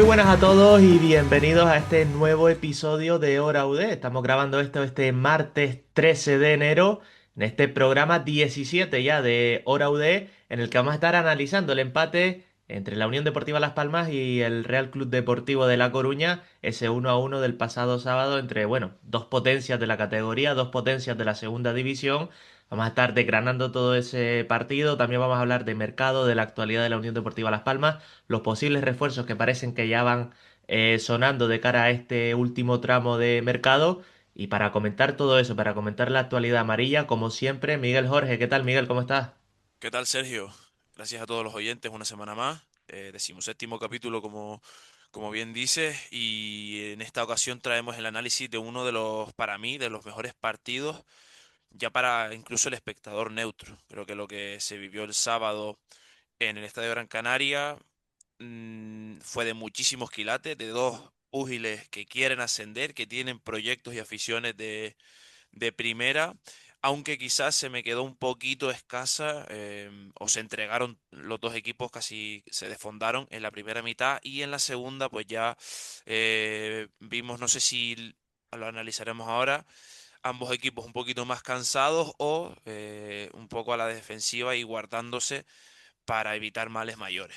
buenas a todos y bienvenidos a este nuevo episodio de Hora UD. Estamos grabando esto este martes 13 de enero, en este programa 17 ya de Hora UD, en el que vamos a estar analizando el empate entre la Unión Deportiva Las Palmas y el Real Club Deportivo de La Coruña, ese 1-1 del pasado sábado entre, bueno, dos potencias de la categoría, dos potencias de la segunda división. Vamos a estar desgranando todo ese partido, también vamos a hablar de mercado, de la actualidad de la Unión Deportiva Las Palmas, los posibles refuerzos que parecen que ya van sonando de cara a este último tramo de mercado. Y para comentar todo eso, para comentar la actualidad amarilla, como siempre, Miguel Jorge. ¿Qué tal, Miguel? ¿Cómo estás? ¿Qué tal, Sergio? Gracias a todos los oyentes, una semana más. Decimoséptimo capítulo, como bien dices, y en esta ocasión traemos el análisis de uno de los, para mí, de los mejores partidos, ya para incluso el espectador neutro. Creo que lo que se vivió el sábado en el Estadio Gran Canaria fue de muchísimos quilates, de dos púgiles que quieren ascender, que tienen proyectos y aficiones de primera, aunque quizás se me quedó un poquito escasa, o se entregaron los dos equipos, casi se desfondaron en la primera mitad y en la segunda pues ya vimos, no sé si lo analizaremos ahora, ambos equipos un poquito más cansados o un poco a la defensiva y guardándose para evitar males mayores.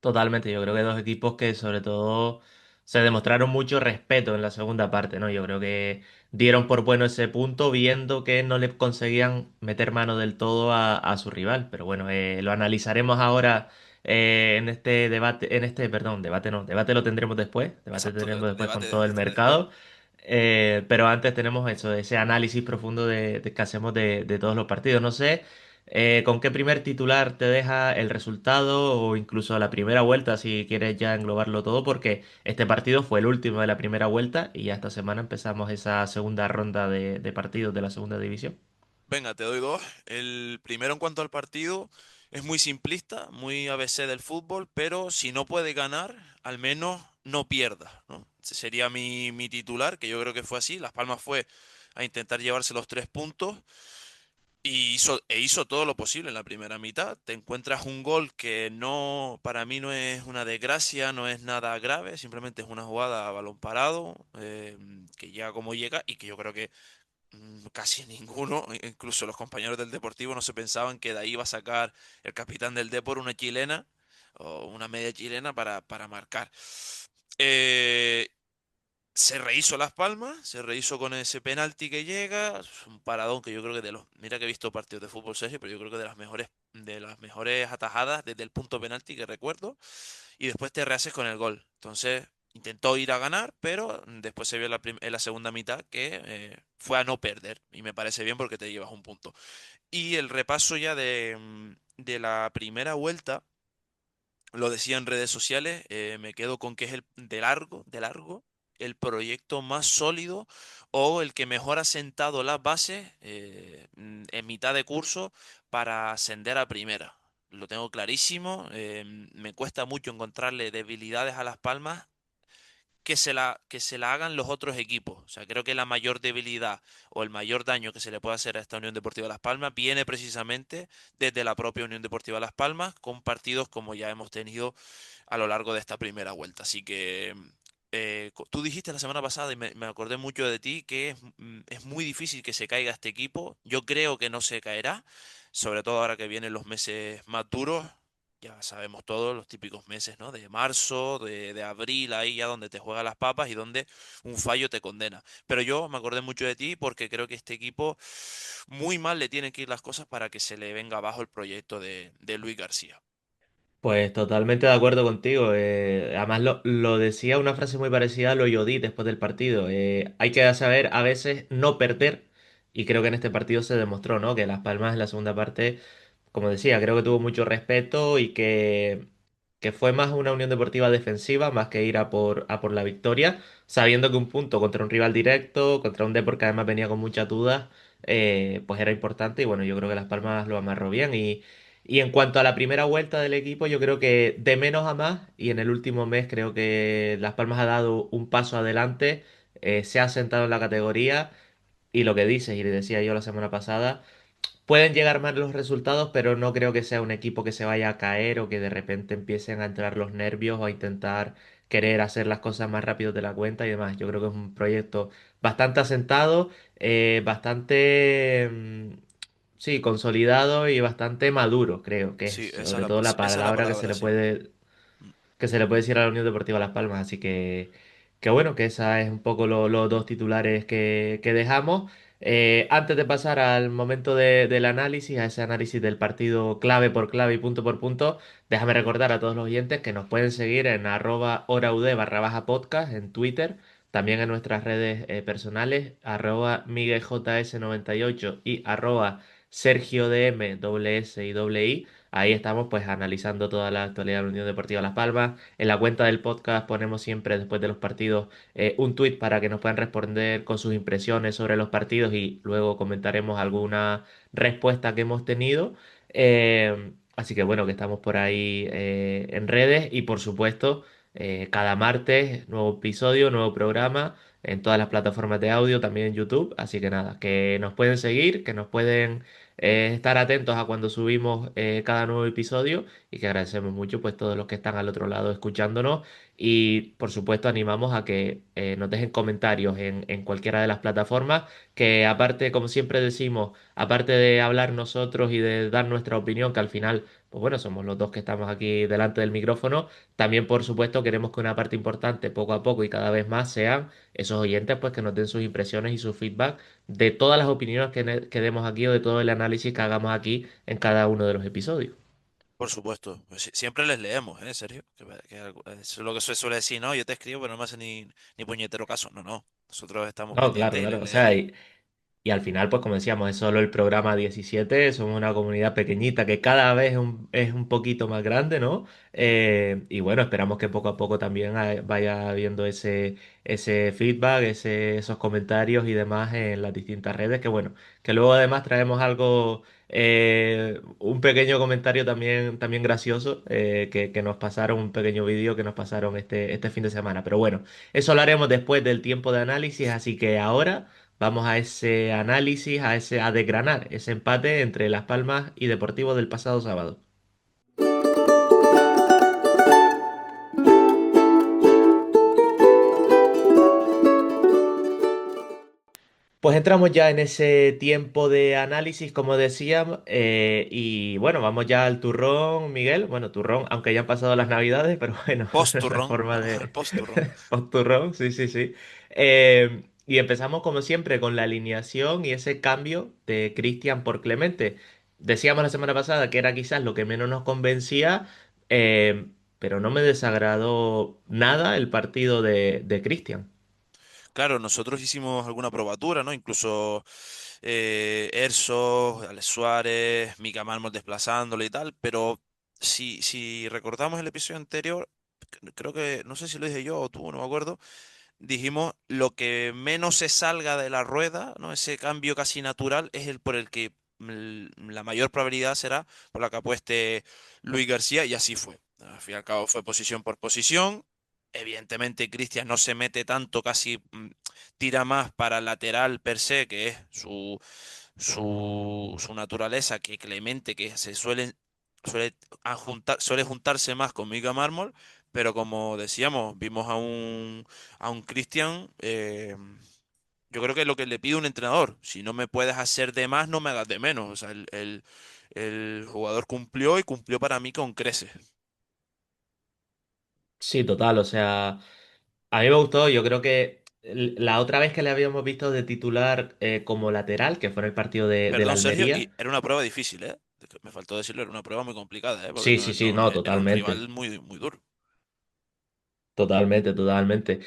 Totalmente, yo creo que dos equipos que sobre todo se demostraron mucho respeto en la segunda parte, ¿no? Yo creo que dieron por bueno ese punto viendo que no le conseguían meter mano del todo a su rival. Pero bueno, lo analizaremos ahora en este debate, perdón, debate no, debate lo tendremos después, debate Exacto, tendremos después con todo el debate después. mercado. Pero antes tenemos eso, ese análisis profundo que hacemos de todos los partidos. No sé. ¿Con qué primer titular te deja el resultado o incluso la primera vuelta si quieres ya englobarlo todo? Porque este partido fue el último de la primera vuelta y ya esta semana empezamos esa segunda ronda de partidos de la segunda división. Venga, te doy dos. El primero en cuanto al partido es muy simplista, muy ABC del fútbol, pero si no puede ganar, al menos no pierda, ¿no? Ese sería mi titular, que yo creo que fue así. Las Palmas fue a intentar llevarse los 3 puntos y hizo todo lo posible en la primera mitad. Te encuentras un gol que no, para mí no es una desgracia, no es nada grave, simplemente es una jugada a balón parado, que llega como llega y que yo creo que casi ninguno, incluso los compañeros del Deportivo, no se pensaban que de ahí iba a sacar el capitán del Depor una chilena o una media chilena para marcar. Eh, Se rehizo Las Palmas, se rehizo con ese penalti que llega, es un paradón que yo creo que mira que he visto partidos de fútbol, Sergio, pero yo creo que de las mejores atajadas desde el punto penalti que recuerdo, y después te rehaces con el gol. Entonces, intentó ir a ganar, pero después se vio en la segunda mitad que fue a no perder, y me parece bien porque te llevas un punto. Y el repaso ya de la primera vuelta, lo decía en redes sociales, me quedo con que es de largo, el proyecto más sólido o el que mejor ha sentado las bases en mitad de curso para ascender a primera. Lo tengo clarísimo, me cuesta mucho encontrarle debilidades a Las Palmas que se la hagan los otros equipos. O sea, creo que la mayor debilidad o el mayor daño que se le puede hacer a esta Unión Deportiva Las Palmas viene precisamente desde la propia Unión Deportiva Las Palmas, con partidos como ya hemos tenido a lo largo de esta primera vuelta. Así que tú dijiste la semana pasada, y me acordé mucho de ti, que es muy difícil que se caiga este equipo. Yo creo que no se caerá, sobre todo ahora que vienen los meses más duros. Ya sabemos todos los típicos meses, ¿no? De marzo, de abril, ahí ya donde te juegan las papas y donde un fallo te condena. Pero yo me acordé mucho de ti porque creo que este equipo muy mal le tienen que ir las cosas para que se le venga abajo el proyecto de Luis García. Pues totalmente de acuerdo contigo. Además lo decía una frase muy parecida a lo Yodí después del partido. Hay que saber a veces no perder y creo que en este partido se demostró, ¿no? Que Las Palmas en la segunda parte, como decía, creo que tuvo mucho respeto y que fue más una Unión Deportiva defensiva más que ir a por la victoria, sabiendo que un punto contra un rival directo, contra un Depor que además venía con muchas dudas, pues era importante y bueno, yo creo que Las Palmas lo amarró bien y en cuanto a la primera vuelta del equipo, yo creo que de menos a más, y en el último mes creo que Las Palmas ha dado un paso adelante, se ha sentado en la categoría, y lo que dices, y le decía yo la semana pasada, pueden llegar mal los resultados, pero no creo que sea un equipo que se vaya a caer o que de repente empiecen a entrar los nervios o a intentar querer hacer las cosas más rápido de la cuenta y demás. Yo creo que es un proyecto bastante asentado, bastante, sí, consolidado y bastante maduro, creo que es Sí, sobre todo la esa es la palabra palabra, sí. Mm. que se le puede decir a la Unión Deportiva Las Palmas. Así que bueno, que esa es un poco los dos titulares que dejamos. Antes de pasar al momento del análisis, a ese análisis del partido clave por clave y punto por punto, déjame recordar a todos los oyentes que nos pueden seguir en @horaud barra baja podcast en Twitter, también en nuestras redes personales, @migueljs98 y @sergiodm, Ahí estamos pues analizando toda la actualidad de la Unión Deportiva Las Palmas. En la cuenta del podcast ponemos siempre después de los partidos un tweet para que nos puedan responder con sus impresiones sobre los partidos y luego comentaremos alguna respuesta que hemos tenido. Así que bueno, que estamos por ahí en redes y por supuesto cada martes nuevo episodio, nuevo programa en todas las plataformas de audio, también en YouTube. Así que nada, que nos pueden seguir, que nos pueden estar atentos a cuando subimos cada nuevo episodio y que agradecemos mucho pues todos los que están al otro lado escuchándonos y por supuesto animamos a que nos dejen comentarios en cualquiera de las plataformas que aparte, como siempre decimos, aparte de hablar nosotros y de dar nuestra opinión, que al final, pues bueno, somos los dos que estamos aquí delante del micrófono, también por supuesto queremos que una parte importante poco a poco y cada vez más sean esos oyentes pues que nos den sus impresiones y su feedback de todas las opiniones que demos aquí o de todo el análisis que hagamos aquí en cada uno de los episodios. Por supuesto, pues siempre les leemos, ¿eh? Serio. Eso es lo que se suele decir, no, yo te escribo, pero no me hace ni puñetero caso. No, no. Nosotros estamos No, claro, pendientes y les claro. O sea, leemos. y al final, pues como decíamos, es solo el programa 17, somos una comunidad pequeñita que cada vez es un poquito más grande, ¿no? Y bueno, esperamos que poco a poco también vaya habiendo ese feedback, esos comentarios y demás en las distintas redes, que bueno, que luego además traemos algo, un pequeño comentario también gracioso, que nos pasaron, un pequeño vídeo que nos pasaron este fin de semana. Pero bueno, eso lo haremos después del tiempo de análisis, así que ahora... Vamos a ese análisis, a desgranar ese empate entre Las Palmas y Deportivo del pasado sábado. Pues entramos ya en ese tiempo de análisis, como decíamos, y bueno, vamos ya al turrón, Miguel. Bueno, turrón, aunque ya han pasado las Navidades, pero bueno, la Post-turrón, forma vamos al de... post-turrón. Turrón, sí, sí, sí. Y empezamos como siempre con la alineación y ese cambio de Cristian por Clemente. Decíamos la semana pasada que era quizás lo que menos nos convencía, eh, pero no me desagradó nada el partido de Cristian. Claro, nosotros hicimos alguna probatura, ¿no? Incluso Erso, Alex Suárez, Mika Mármol desplazándole y tal, pero si recordamos el episodio anterior, creo que, no sé si lo dije yo o tú, no me acuerdo, dijimos lo que menos se salga de la rueda, ¿no? Ese cambio casi natural es el por el que la mayor probabilidad será por la que apueste Luis García y así fue. Al fin y al cabo fue posición por posición. Evidentemente Cristian no se mete tanto, casi tira más para lateral per se, que es su naturaleza, que Clemente, que suele juntarse más con Mika Mármol, pero como decíamos, vimos a un Cristian, yo creo que es lo que le pide un entrenador, si no me puedes hacer de más, no me hagas de menos. O sea, el jugador cumplió y cumplió para mí con creces. Sí, total, o sea, a mí me gustó, yo creo que la otra vez que le habíamos visto de titular como lateral, que fue en el partido de la Perdón, Sergio, Almería. y era una prueba difícil, ¿eh? Me faltó decirlo, era una prueba muy complicada, ¿eh? Porque Sí, no, sí, sí, no, no, era un totalmente. rival muy, muy duro. Totalmente, totalmente.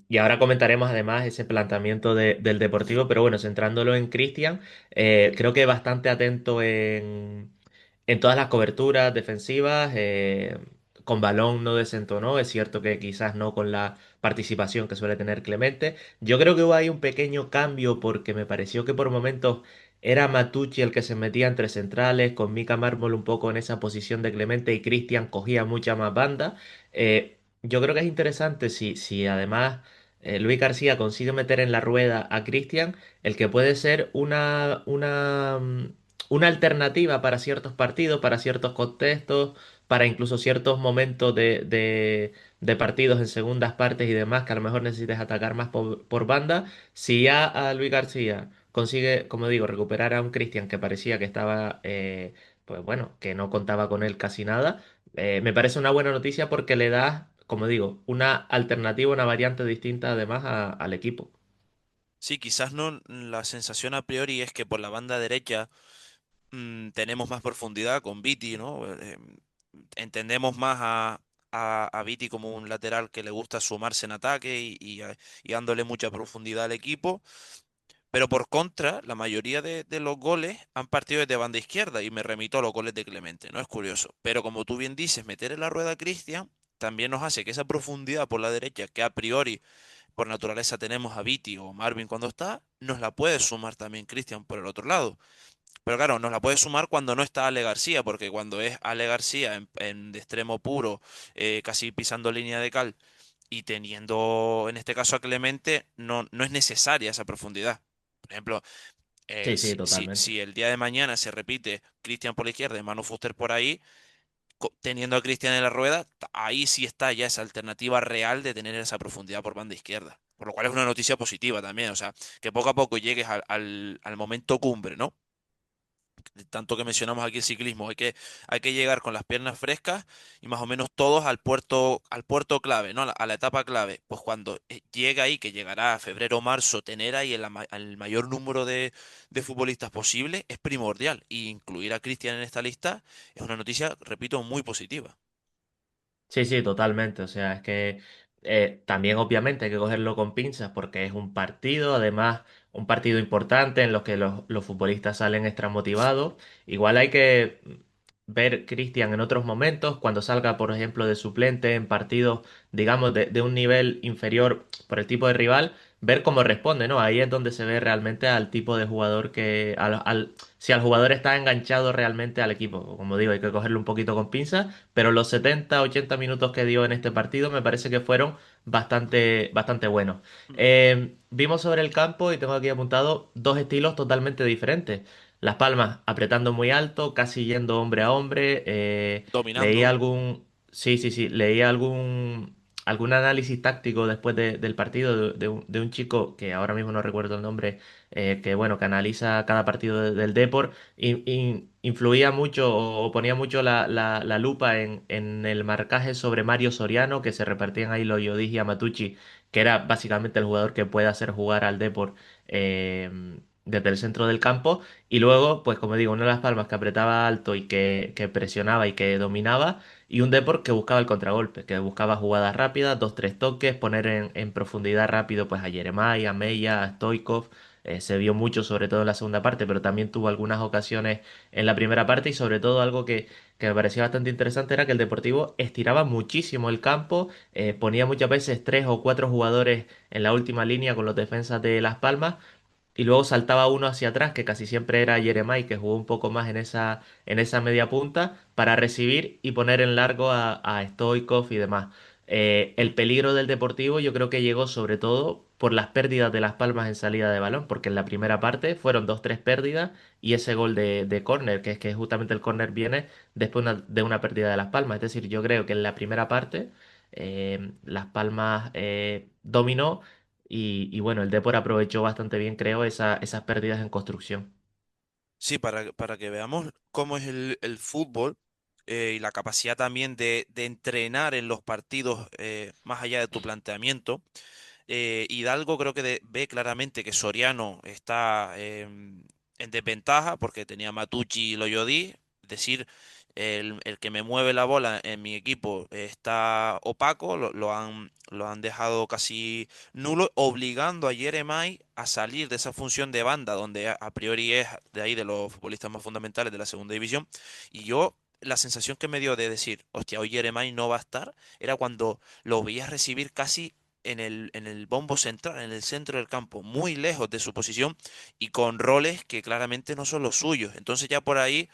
Y ahora comentaremos además ese planteamiento del Deportivo, pero bueno, centrándolo en Cristian, creo que bastante atento en todas las coberturas defensivas, con balón no desentonó, es cierto que quizás no con la participación que suele tener Clemente. Yo creo que hubo ahí un pequeño cambio porque me pareció que por momentos era Matucci el que se metía entre centrales, con Mika Mármol un poco en esa posición de Clemente y Cristian cogía mucha más banda. Yo creo que es interesante si además Luis García consigue meter en la rueda a Cristian, el que puede ser una alternativa para ciertos partidos, para ciertos contextos, para incluso ciertos momentos de partidos en segundas partes y demás, que a lo mejor necesites atacar más por banda. Si ya a Luis García consigue, como digo, recuperar a un Cristian que parecía que estaba, pues bueno, que no contaba con él casi nada, me parece una buena noticia porque le da, como digo, una alternativa, una variante distinta además al equipo. Sí, quizás no, la sensación a priori es que por la banda derecha tenemos más profundidad con Viti, ¿no? Entendemos más a Viti como un lateral que le gusta sumarse en ataque y dándole mucha profundidad al equipo. Pero por contra, la mayoría de los goles han partido desde banda izquierda y me remito a los goles de Clemente, ¿no? Es curioso. Pero como tú bien dices, meter en la rueda a Cristian también nos hace que esa profundidad por la derecha, que a priori por naturaleza tenemos a Viti o Marvin cuando está, nos la puede sumar también Cristian por el otro lado. Pero claro, nos la puede sumar cuando no está Ale García, porque cuando es Ale García de extremo puro, casi pisando línea de cal y teniendo en este caso a Clemente, no es necesaria esa profundidad. Por ejemplo, Sí, sí, totalmente. si el día de mañana se repite Cristian por la izquierda y Manu Fuster por ahí, teniendo a Cristian en la rueda, ahí sí está ya esa alternativa real de tener esa profundidad por banda izquierda. Por lo cual es una noticia positiva también, o sea, que poco a poco llegues al momento cumbre, ¿no? Tanto que mencionamos aquí el ciclismo, hay que llegar con las piernas frescas y más o menos todos al puerto clave, ¿no? A la etapa clave. Pues cuando llega ahí, que llegará a febrero o marzo, tener ahí el mayor número de futbolistas posible es primordial. Y incluir a Cristian en esta lista es una noticia, repito, muy positiva. Sí, sí, totalmente. O sea, es que también obviamente hay que cogerlo con pinzas porque es un partido, además un partido importante en los que los futbolistas salen extra motivados. Igual hay que ver Cristian en otros momentos, cuando salga, por ejemplo, de suplente en partidos, digamos, de un nivel inferior por el tipo de rival, ver cómo responde, ¿no? Ahí es donde se ve realmente al tipo de jugador si al jugador está enganchado realmente al equipo. Como digo, hay que cogerlo un poquito con pinzas, pero los 70, 80 minutos que dio en este partido me parece que fueron bastante buenos. Mm. Vimos sobre el campo y tengo aquí apuntado dos estilos totalmente diferentes. Las Palmas apretando muy alto, casi yendo hombre a hombre. Leí Dominando. algún, sí, sí, sí, leí algún análisis táctico después del partido de un chico que ahora mismo no recuerdo el nombre, que bueno, que analiza cada partido del Depor. Influía mucho o ponía mucho la lupa en el marcaje sobre Mario Soriano, que se repartían ahí los Yodis y Amatucci, que era básicamente el jugador que puede hacer jugar al Depor desde el centro del campo. Y luego, pues como digo, una de las Palmas que apretaba alto y que presionaba y que dominaba, y un Depor que buscaba el contragolpe, que buscaba jugadas rápidas, dos, tres toques, poner en profundidad rápido pues a Yeremay, a Mella, a Stoikov. Se vio mucho, sobre todo en la segunda parte, pero también tuvo algunas ocasiones en la primera parte y sobre todo algo que me parecía bastante interesante era que el Deportivo estiraba muchísimo el campo, ponía muchas veces tres o cuatro jugadores en la última línea con los defensas de Las Palmas y luego saltaba uno hacia atrás, que casi siempre era Jeremai, que jugó un poco más en esa media punta, para recibir y poner en largo a Stoikov y demás. El peligro del Deportivo yo creo que llegó sobre todo por las pérdidas de Las Palmas en salida de balón, porque en la primera parte fueron dos, tres pérdidas y ese gol de córner, que es que justamente el córner viene después de una pérdida de Las Palmas. Es decir, yo creo que en la primera parte Las Palmas dominó y bueno, el Depor aprovechó bastante bien, creo, esas pérdidas en construcción. Sí, para que veamos cómo es el fútbol y la capacidad también de entrenar en los partidos más allá de tu planteamiento. Hidalgo creo que ve claramente que Soriano está en desventaja porque tenía Matucci y Loyodí. Es decir, el que me mueve la bola en mi equipo está opaco, lo han dejado casi nulo, obligando a Jeremai a salir de esa función de banda, donde a priori es de ahí de los futbolistas más fundamentales de la segunda división. Y yo, la sensación que me dio de decir, hostia, hoy Jeremai no va a estar, era cuando lo veía recibir casi en el bombo central, en el centro del campo, muy lejos de su posición y con roles que claramente no son los suyos. Entonces ya por ahí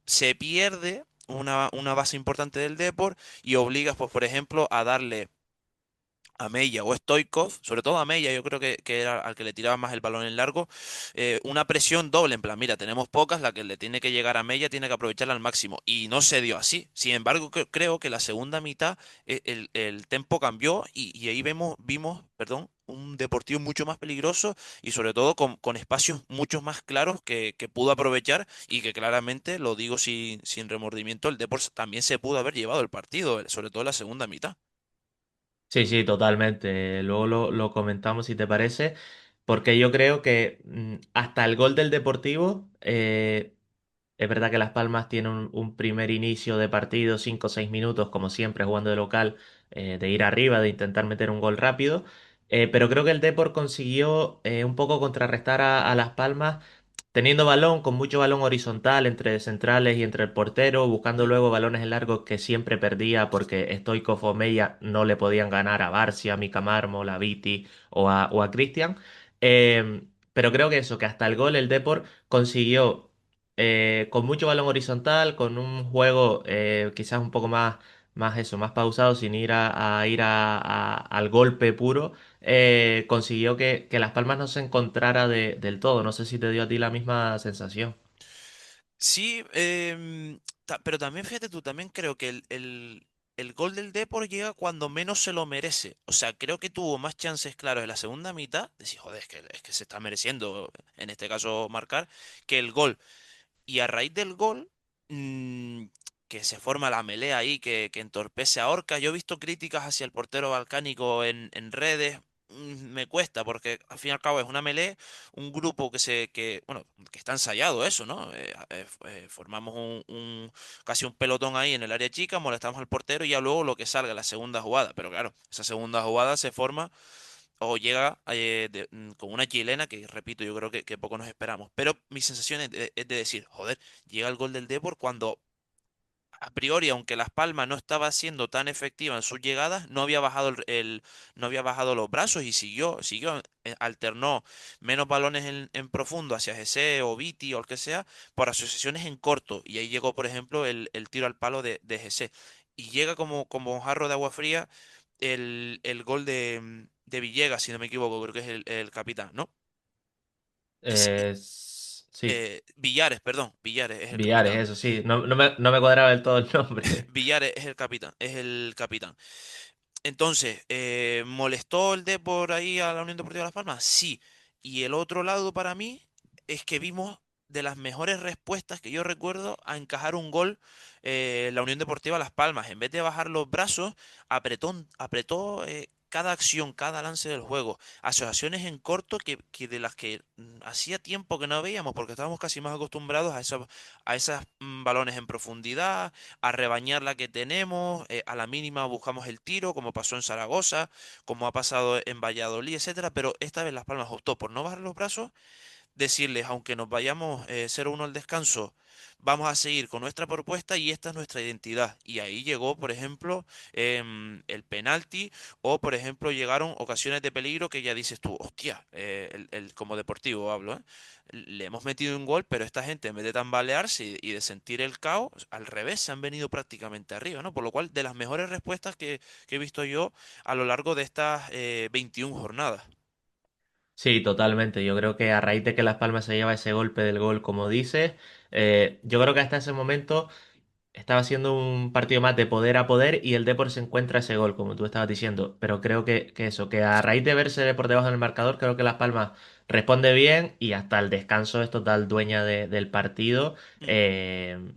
se pierde una base importante del Depor y obligas, pues, por ejemplo, a darle a Mella o Stoichkov, sobre todo a Mella, yo creo que era al que le tiraba más el balón en largo, una presión doble, en plan, mira, tenemos pocas, la que le tiene que llegar a Mella tiene que aprovecharla al máximo, y no se dio así. Sin embargo, creo que la segunda mitad el tempo cambió y ahí vimos, perdón, un Deportivo mucho más peligroso y sobre todo con espacios mucho más claros que pudo aprovechar y que claramente, lo digo sin remordimiento, el Depor también se pudo haber llevado el partido, sobre todo en la segunda mitad. Sí, sí, totalmente. Luego lo comentamos si te parece, porque yo creo que hasta el gol del Deportivo, es verdad que Las Palmas tiene un primer inicio de partido, 5 o 6 minutos, como siempre, jugando de local, de ir arriba, de intentar meter un gol rápido, pero creo que el Depor consiguió un poco contrarrestar a Las Palmas teniendo balón, con mucho balón horizontal entre centrales y entre el portero, buscando luego balones en largos que siempre perdía porque Stoico o Mella no le podían ganar a Barcia, a Mika Mármol, a Viti o a Cristian. Pero creo que eso, que hasta el gol el Depor consiguió con mucho balón horizontal, con un juego quizás un poco más eso, más pausado, sin ir a ir al golpe puro, consiguió que Las Palmas no se encontrara del todo. No sé si te dio a ti la misma sensación. Sí, pero también fíjate tú, también creo que el gol del Depor llega cuando menos se lo merece. O sea, creo que tuvo más chances claras en la segunda mitad, decir, joder, es que se está mereciendo, en este caso, marcar, que el gol. Y a raíz del gol, mm, que se forma la melea ahí, que entorpece a Orca. Yo he visto críticas hacia el portero balcánico en redes. Me cuesta, porque al fin y al cabo es una melee, un grupo bueno, que está ensayado eso, ¿no? Formamos casi un pelotón ahí en el área chica, molestamos al portero y ya luego lo que salga, la segunda jugada. Pero claro, esa segunda jugada se forma o llega con una chilena que, repito, yo creo que poco nos esperamos. Pero mi sensación es de decir, joder, llega el gol del Depor cuando a priori, aunque Las Palmas no estaba siendo tan efectiva en sus llegadas, no había bajado no había bajado los brazos y siguió, alternó menos balones en profundo hacia GC o Viti o el que sea, por asociaciones en corto. Y ahí llegó, por ejemplo, el tiro al palo de GC. Y llega como un jarro de agua fría el gol de Villegas, si no me equivoco, creo que es el capitán, ¿no? Sí, Villares, perdón, Villares es el Villares, capitán. eso sí. No me cuadraba del todo el nombre. Villares es el capitán, es el capitán. Entonces, ¿molestó el por ahí a la Unión Deportiva Las Palmas? Sí. Y el otro lado para mí es que vimos de las mejores respuestas que yo recuerdo a encajar un gol la Unión Deportiva Las Palmas. En vez de bajar los brazos, apretó cada acción, cada lance del juego. Asociaciones en corto que de las que hacía tiempo que no veíamos, porque estábamos casi más acostumbrados a esas balones en profundidad, a rebañar la que tenemos, a la mínima buscamos el tiro, como pasó en Zaragoza, como ha pasado en Valladolid, etcétera, pero esta vez Las Palmas optó por no bajar los brazos, decirles, aunque nos vayamos 0-1 al descanso, vamos a seguir con nuestra propuesta y esta es nuestra identidad. Y ahí llegó, por ejemplo, el penalti o, por ejemplo, llegaron ocasiones de peligro que ya dices tú, hostia, como deportivo hablo, ¿eh? Le hemos metido un gol, pero esta gente en vez de tambalearse y de sentir el caos, al revés, se han venido prácticamente arriba, ¿no? Por lo cual, de las mejores respuestas que he visto yo a lo largo de estas 21 jornadas. Sí, totalmente. Yo creo que a raíz de que Las Palmas se lleva ese golpe del gol, como dices, yo creo que hasta ese momento estaba siendo un partido más de poder a poder y el Depor se encuentra ese gol, como tú estabas diciendo. Pero creo que eso, que a raíz de verse por debajo del marcador, creo que Las Palmas responde bien y hasta el descanso es total dueña del partido. Mm.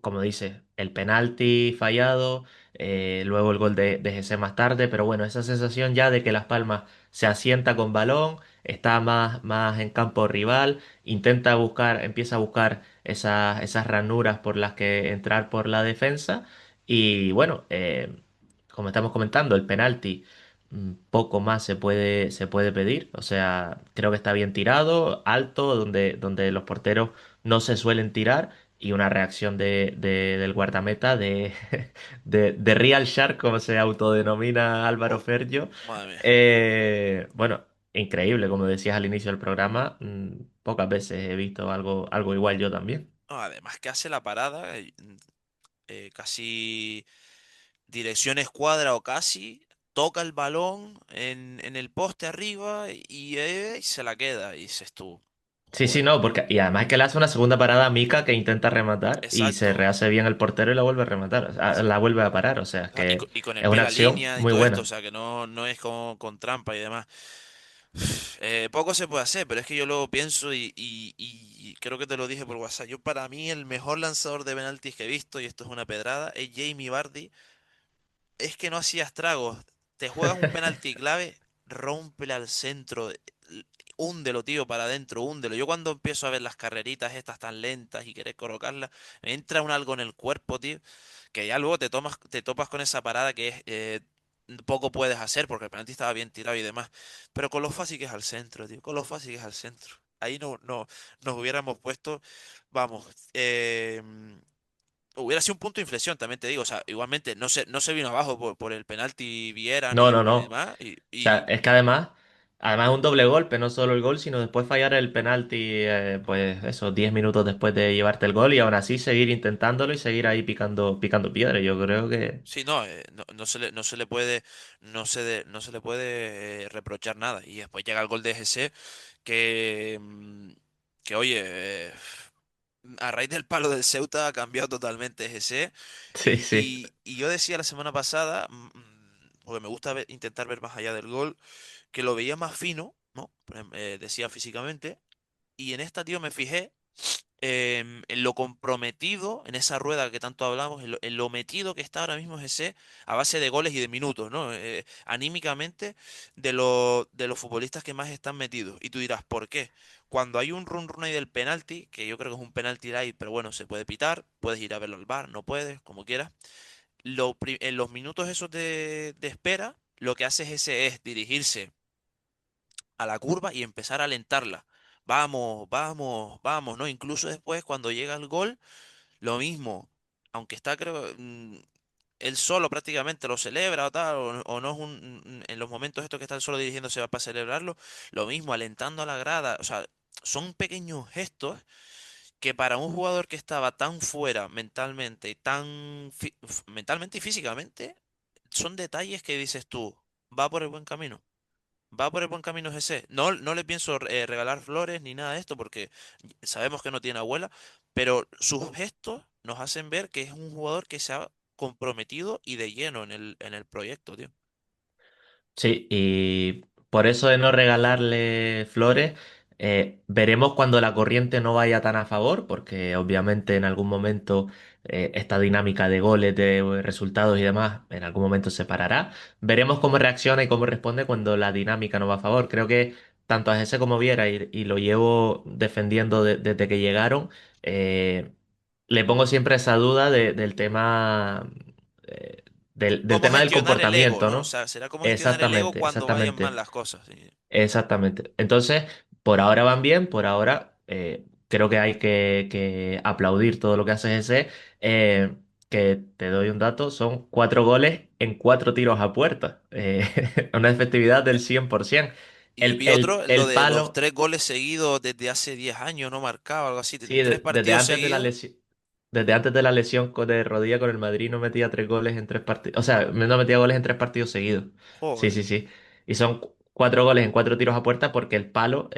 Como dices, el penalti fallado, luego el gol de Jesse más tarde, pero bueno, esa sensación ya de que Las Palmas se asienta con balón, está más en campo rival, empieza a buscar esas ranuras por las que entrar por la defensa. Y bueno, como estamos comentando, el penalti, poco más se puede pedir. O sea, creo que está bien tirado, alto, donde los porteros no se suelen tirar. Y una reacción del guardameta de Real Shark, como se autodenomina Álvaro Oh, Fergio. madre mía. Bueno, increíble, como decías al inicio del programa. Pocas veces he visto algo igual yo también. No, además que hace la parada, casi dirección escuadra o casi. toca el balón en el poste arriba y se la queda. Y dices tú, Sí, sí, joder, no, porque y además que le hace una segunda parada a Mika que intenta rematar y se exacto. rehace bien el portero y la vuelve a rematar, o sea, la vuelve a parar, o sea, es que Y con el es pie una a la acción línea y muy todo esto, o buena. sea que no es con trampa y demás. Poco se puede hacer, pero es que yo luego pienso y creo que te lo dije por WhatsApp. Yo para mí el mejor lanzador de penaltis que he visto, y esto es una pedrada, es Jamie Vardy. Es que no hacía estragos. Te juegas un penalti clave, rómpele al centro, húndelo, tío, para adentro, húndelo. Yo cuando empiezo a ver las carreritas estas tan lentas y querer colocarlas, me entra un algo en el cuerpo, tío, que ya luego te topas con esa parada que es, poco puedes hacer porque el penalti estaba bien tirado y demás. Pero con lo fácil que es al centro, tío, con lo fácil que es al centro. Ahí no nos hubiéramos puesto, vamos, hubiera sido un punto de inflexión, también te digo. O sea, igualmente no se vino abajo por el penalti Viera No, no, ni no. demás. O sea, es que además es un doble golpe, no solo el gol, sino después fallar el penalti, pues eso, 10 minutos después de llevarte el gol y aún así seguir intentándolo y seguir ahí picando piedra. Yo creo que Sí, no se le puede, no se le puede reprochar nada. Y después llega el gol de GC que, que oye, a raíz del palo del Ceuta ha cambiado totalmente GC. sí, sí, Y yo decía la semana pasada, porque me gusta intentar ver más allá del gol, que lo veía más fino, ¿no? Decía físicamente. Y en esta, tío, me fijé en lo comprometido, en esa rueda que tanto hablamos, en lo metido que está ahora mismo ese a base de goles y de minutos, ¿no? Anímicamente de los futbolistas que más están metidos. Y tú dirás, ¿por qué? Cuando hay un run run ahí del penalti, que yo creo que es un penalti light, pero bueno, se puede pitar, puedes ir a verlo al bar, no puedes, como quieras. En los minutos esos de espera, lo que hace ese es dirigirse a la curva y empezar a alentarla. Vamos, vamos, vamos, ¿no? Incluso después, cuando llega el gol, lo mismo. Aunque está, creo, él solo prácticamente lo celebra o tal, o no es en los momentos estos que está él solo dirigiéndose va para celebrarlo, lo mismo, alentando a la grada. O sea, son pequeños gestos que para un jugador que estaba tan fuera mentalmente, mentalmente y físicamente, son detalles que dices tú, va por el buen camino. Va por el buen camino ese. No le pienso regalar flores ni nada de esto porque sabemos que no tiene abuela, pero sus gestos nos hacen ver que es un jugador que se ha comprometido y de lleno en el proyecto, tío. sí, y por eso de no regalarle flores, veremos cuando la corriente no vaya tan a favor, porque obviamente en algún momento esta dinámica de goles, de resultados y demás, en algún momento se parará. Veremos cómo reacciona y cómo responde cuando la dinámica no va a favor. Creo que tanto a ese como Viera, y lo llevo defendiendo desde que llegaron, eh, le pongo siempre esa duda del tema. eh, del ¿Cómo tema del gestionar el ego, comportamiento, no? O ¿no? sea, será cómo gestionar el ego Exactamente, cuando vayan mal exactamente, las cosas. Sí. exactamente. Entonces, por ahora van bien, por ahora creo que hay que aplaudir todo lo que hace ese. Que te doy un dato, son 4 goles en 4 tiros a puerta. Una efectividad del 100%. Y vi El, otro, lo el de los palo. 3 goles seguidos desde hace 10 años, no marcaba, algo así. Sí, Tres desde partidos antes de la seguidos. lesión, desde antes de la lesión de rodilla con el Madrid no metía 3 goles en 3 partidos. O sea, no metía goles en 3 partidos seguidos. Sí, Joder. sí, sí. Y son 4 goles en 4 tiros a puerta porque el palo,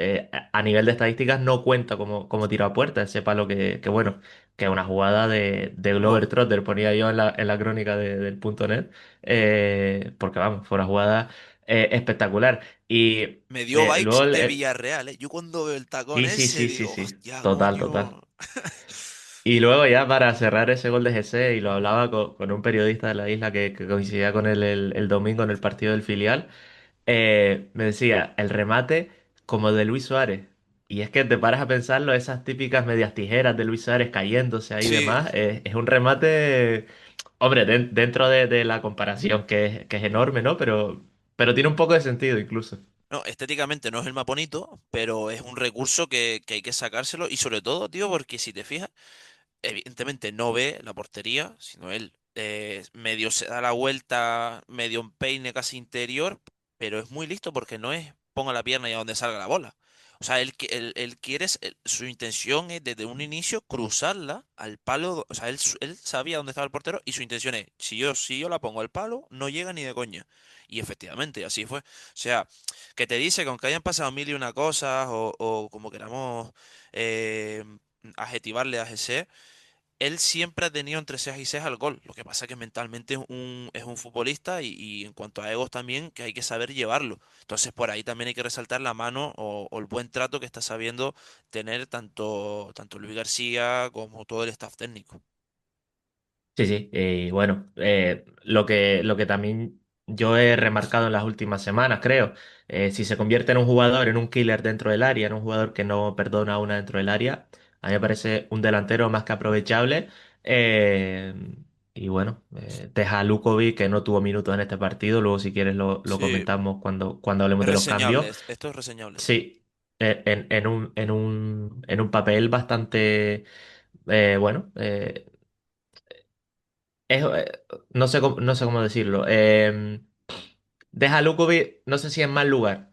a nivel de estadísticas, no cuenta como tiro a puerta. Ese palo que bueno, que es una jugada de Glover Buah. Trotter, ponía yo en la crónica del punto net. Porque vamos, fue una jugada espectacular. Y Me dio vibes luego de Villarreal, ¿eh? Yo cuando veo el tacón sí, sí, ese sí, sí, digo, sí. hostia, Total, total. coño. Y luego ya para cerrar ese gol de GC, y lo hablaba con un periodista de la isla que coincidía con él el domingo en el partido del filial, me decía, el remate como de Luis Suárez. Y es que te paras a pensarlo, esas típicas medias tijeras de Luis Suárez cayéndose ahí y Sí. demás, es un remate, hombre, dentro de la comparación que es enorme, ¿no? Pero tiene un poco de sentido incluso. No, estéticamente no es el más bonito, pero es un recurso que hay que sacárselo. Y sobre todo, tío, porque si te fijas, evidentemente no ve la portería, sino él medio se da la vuelta, medio en peine casi interior, pero es muy listo porque no es ponga la pierna y a donde salga la bola. O sea, él quiere, su intención es desde un inicio cruzarla al palo. O sea, él sabía dónde estaba el portero y su intención es, si yo la pongo al palo, no llega ni de coña. Y efectivamente, así fue. O sea, que te dice que aunque hayan pasado mil y una cosas o como queramos eh, adjetivarle a Jesse, él siempre ha tenido entre cejas y cejas al gol. Lo que pasa es que mentalmente es un futbolista y en cuanto a egos también, que hay que saber llevarlo. Entonces por ahí también hay que resaltar la mano o el buen trato que está sabiendo tener tanto Luis García como todo el staff técnico. Sí, sí, y bueno, lo que también yo he remarcado en las últimas semanas, creo, si se convierte en un jugador, en un killer dentro del área, en un jugador que no perdona una dentro del área, a mí me parece un delantero más que aprovechable. eh, y bueno, deja a Lukovic que no tuvo minutos en este partido, luego si quieres lo Sí, comentamos cuando hablemos es de los reseñable, cambios. esto es reseñable. Sí, en un papel bastante, bueno. No sé cómo decirlo. Deja a Lukovic, no sé si en mal lugar,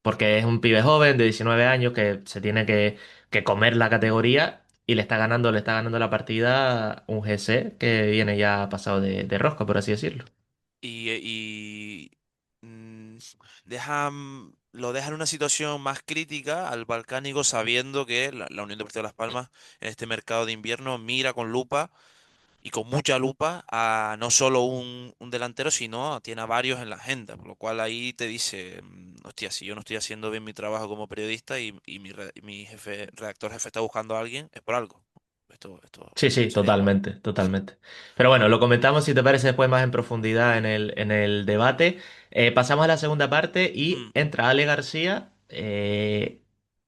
porque es un pibe joven de 19 años que se tiene que comer la categoría y le está ganando la partida un GC que viene ya pasado de rosca, por así decirlo. Y lo deja en una situación más crítica al Balcánico sabiendo que la Unión Deportiva Las Palmas en este mercado de invierno mira con lupa y con mucha lupa a no solo un delantero, sino tiene a varios en la agenda, por lo cual ahí te dice, hostia, si yo no estoy haciendo bien mi trabajo como periodista y mi jefe, redactor jefe está buscando a alguien, es por algo. Sí, Esto sí, sería igual. totalmente, totalmente. Pero bueno, lo comentamos si te parece después más en profundidad en el debate. Pasamos a la segunda parte y Hmm, entra Ale García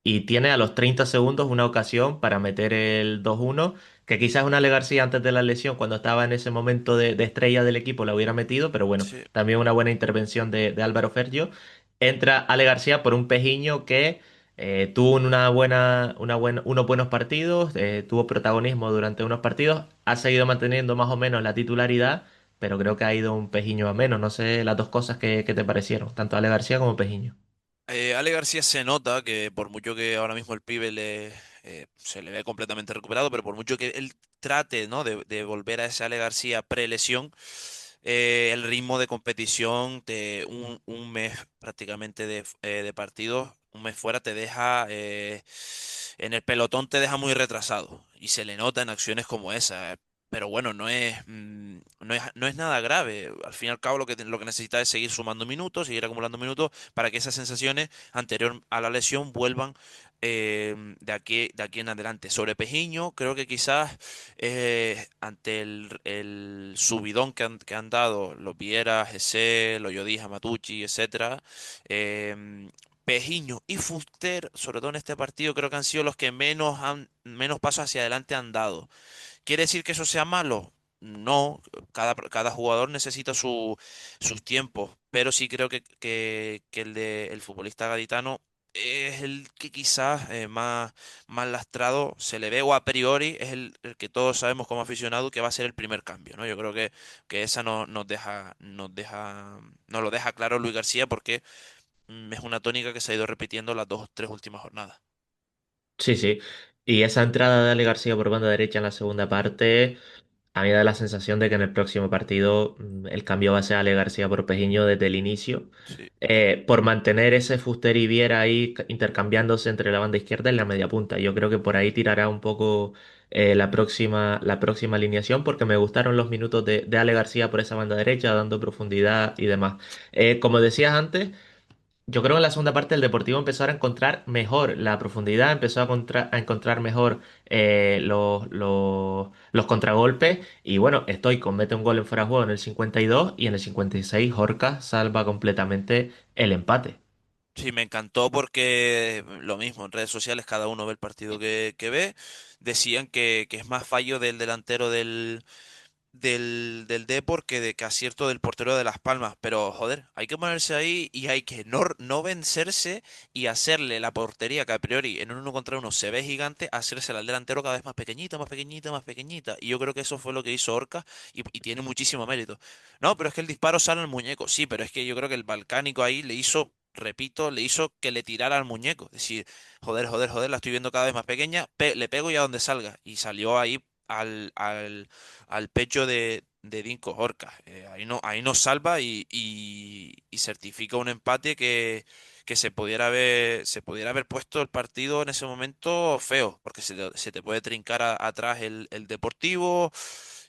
y tiene a los 30 segundos una ocasión para meter el 2-1, que quizás una Ale García antes de la lesión, cuando estaba en ese momento de estrella del equipo, la hubiera metido, pero bueno, sí. también una buena intervención de Álvaro Fergio. Entra Ale García por un pejiño que tuvo unos buenos partidos, tuvo protagonismo durante unos partidos, ha seguido manteniendo más o menos la titularidad, pero creo que ha ido un pejiño a menos. No sé las dos cosas que te parecieron, tanto Ale García como Pejiño. Ale García se nota que por mucho que ahora mismo el pibe se le ve completamente recuperado, pero por mucho que él trate, ¿no? de volver a ese Ale García pre-lesión, el ritmo de competición de un mes prácticamente de partidos, un mes fuera te deja, en el pelotón te deja muy retrasado y se le nota en acciones como esa. Pero bueno, no es nada grave. Al fin y al cabo lo que necesita es seguir sumando minutos, seguir acumulando minutos para que esas sensaciones anterior a la lesión vuelvan de aquí en adelante. Sobre Pejiño, creo que quizás ante el subidón que han dado los Viera, Jesse, los Yodija, Matucci, etcétera, Pejiño y Fuster, sobre todo en este partido, creo que han sido los que menos pasos hacia adelante han dado. ¿Quiere decir que eso sea malo? No, cada jugador necesita sus tiempos, pero sí creo que el futbolista gaditano es el que quizás más lastrado se le ve, o a priori es el que todos sabemos como aficionado que va a ser el primer cambio, ¿no? Yo creo que esa nos lo deja claro Luis García porque es una tónica que se ha ido repitiendo las dos, tres últimas jornadas. Sí, sí. Y esa entrada de Ale García por banda derecha en la segunda parte, a mí me da la sensación de que en el próximo partido el cambio va a ser Ale García por Pejiño desde el inicio, Sí. por mantener ese Fuster y Viera ahí intercambiándose entre la banda izquierda y la media punta. Yo creo que por ahí tirará un poco la próxima alineación, porque me gustaron los minutos de Ale García por esa banda derecha, dando profundidad y demás. Como decías antes. Yo creo que en la segunda parte el Deportivo empezó a encontrar mejor la profundidad, empezó a encontrar mejor los contragolpes y bueno, Stoico mete un gol en fuera de juego en el 52 y en el 56 Horca salva completamente el empate. Sí, me encantó porque lo mismo, en redes sociales cada uno ve el partido que ve. Decían que es más fallo del delantero del Depor que acierto del portero de Las Palmas. Pero joder, hay que ponerse ahí y hay que no vencerse y hacerle la portería que a priori en un uno contra uno se ve gigante, hacérsela al delantero cada vez más pequeñita, más pequeñita, más pequeñita. Y yo creo que eso fue lo que hizo Orca y tiene muchísimo mérito. No, pero es que el disparo sale al muñeco. Sí, pero es que yo creo que el Balcánico ahí le hizo repito, le hizo que le tirara al muñeco. Es decir, joder, joder, joder, la estoy viendo cada vez más pequeña, le pego y a donde salga. Y salió ahí al pecho de Dinko Horca. Ahí nos salva y certifica un empate que se pudiera haber puesto el partido en ese momento feo, porque se te puede trincar atrás el Deportivo